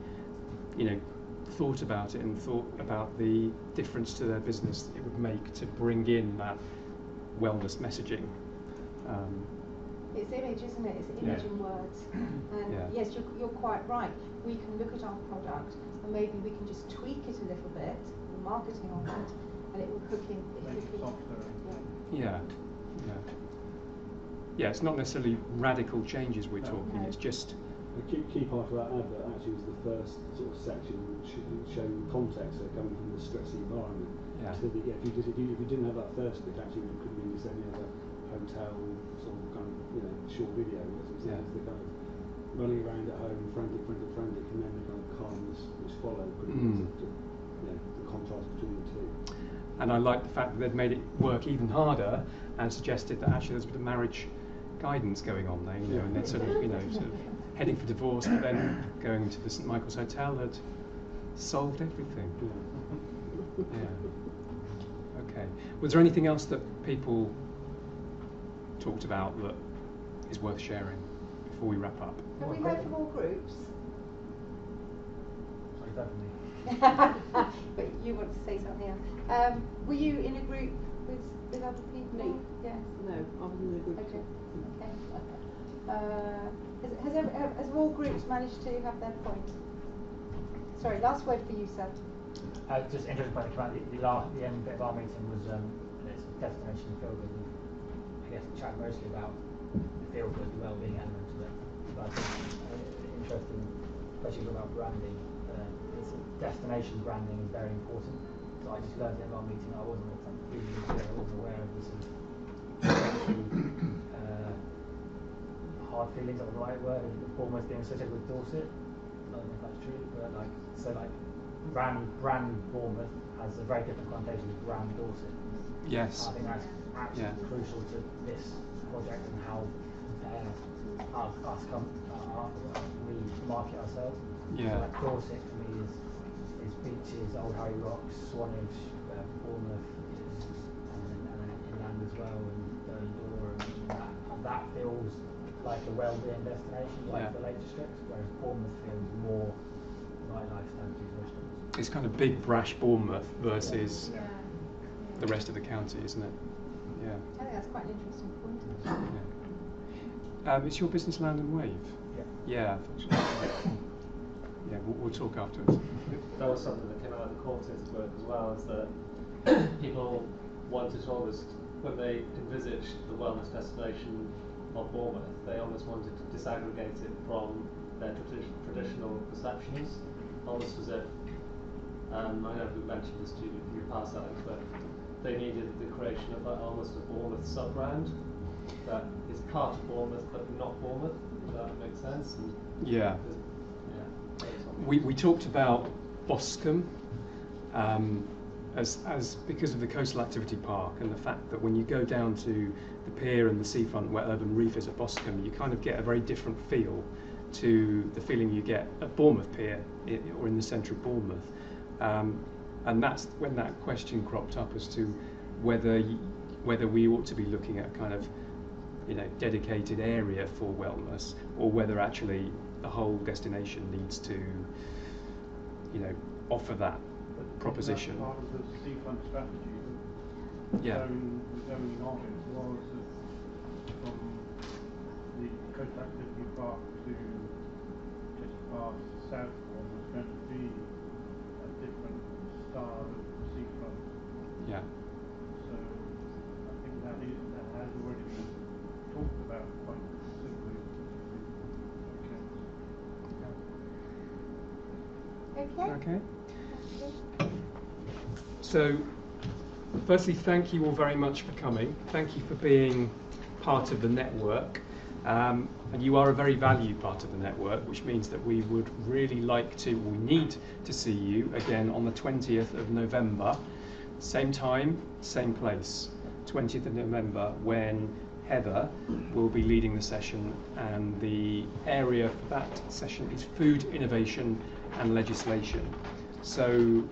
thought about it and thought about the difference to their business it would make to bring in that wellness messaging. It's image, isn't it? It's image and words. And yes, you're quite right. We can look at our product and maybe we can just tweak it a little bit, the marketing of it, and it will hook in. Yeah. It's not necessarily radical changes we're talking. It's just the key part of that advert actually was the first sort of section showing context, so coming from the stressy environment. Yeah. So that, if you didn't have that first bit, actually it could have been just any other hotel sort of kind of short video. As the kind of running around at home, frantic, and then the kind of calmness which followed. The contrast between the two. And I like the fact that they'd made it work even harder and suggested that actually there's a bit of marriage guidance going on there, and they're sort of heading for divorce, but then going to the St Michael's Hotel had solved everything. Yeah. Okay. Was there anything else that people talked about that is worth sharing before we wrap up? Have we heard from all groups? Sorry, definitely. But you want to say something else. Were you in a group with other people? Me? Yes. No, I was in a group. Okay. Has all groups managed to have their point? Sorry, last word for you, sir. Just interesting point about the end bit of our meeting was it's destination feel good. I guess chat mostly about the feel good, the well-being element of it. But I think interesting, especially about branding. Destination branding is very important. So I just learned in our meeting I wasn't aware of this hard feelings, not the right word, almost being associated with Dorset. I don't know if that's true, but brand Bournemouth has a very different connotation with brand Dorset. Yes. I think that's absolutely crucial to this project and how we market ourselves. Yeah. So like Dorset for me is beaches, Old Harry Rocks, Swanage, Bournemouth, and inland as well, and Dover, and that feels like a well-being destination, like the Lake District, whereas Bournemouth feels more like lifestyle restaurants. It's kind of big, brash Bournemouth versus the rest of the county, isn't it? Yeah. I think that's quite an interesting point. Yeah. It's your business Land and Wave? Yeah. Yeah, we'll talk afterwards. That was something that came out of the Cortes work as well, is that people wanted to almost, when they envisaged the wellness destination of Bournemouth, they almost wanted to disaggregate it from their traditional perceptions, almost as if, I know we mentioned this to you past, Alex, but they needed the creation of almost a Bournemouth sub-brand that is part of Bournemouth but not Bournemouth, if that makes sense. And we talked about Boscombe as because of the coastal activity park and the fact that when you go down to the pier and the seafront where Urban Reef is at Boscombe, you kind of get a very different feel to the feeling you get at Bournemouth Pier or in the centre of Bournemouth. And that's when that question cropped up as to whether we ought to be looking at kind of dedicated area for wellness, or whether actually the whole destination needs to offer that proposition. Part of the seafront strategy, Yeah. the zoning of it was from the coast activity park to just past Southbourne was going to be a different style of seafront. Yeah. So I think that has already been talked about quite considerably. Okay. So, firstly, thank you all very much for coming. Thank you for being part of the network. And you are a very valued part of the network, which means that we would really like to, we need to see you again on the 20th of November. Same time, same place. 20th of November, when Heather will be leading the session, and the area for that session is food innovation and legislation. So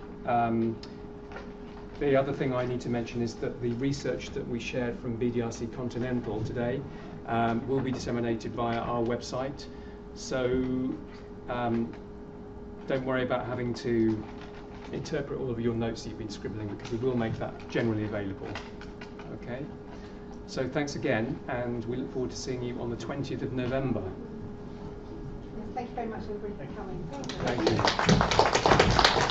the other thing I need to mention is that the research that we shared from BDRC Continental today will be disseminated via our website. So don't worry about having to interpret all of your notes that you've been scribbling, because we will make that generally available. Okay? So thanks again, and we look forward to seeing you on the 20th of November. Yes, thank you very much, everybody, for coming. Thank you.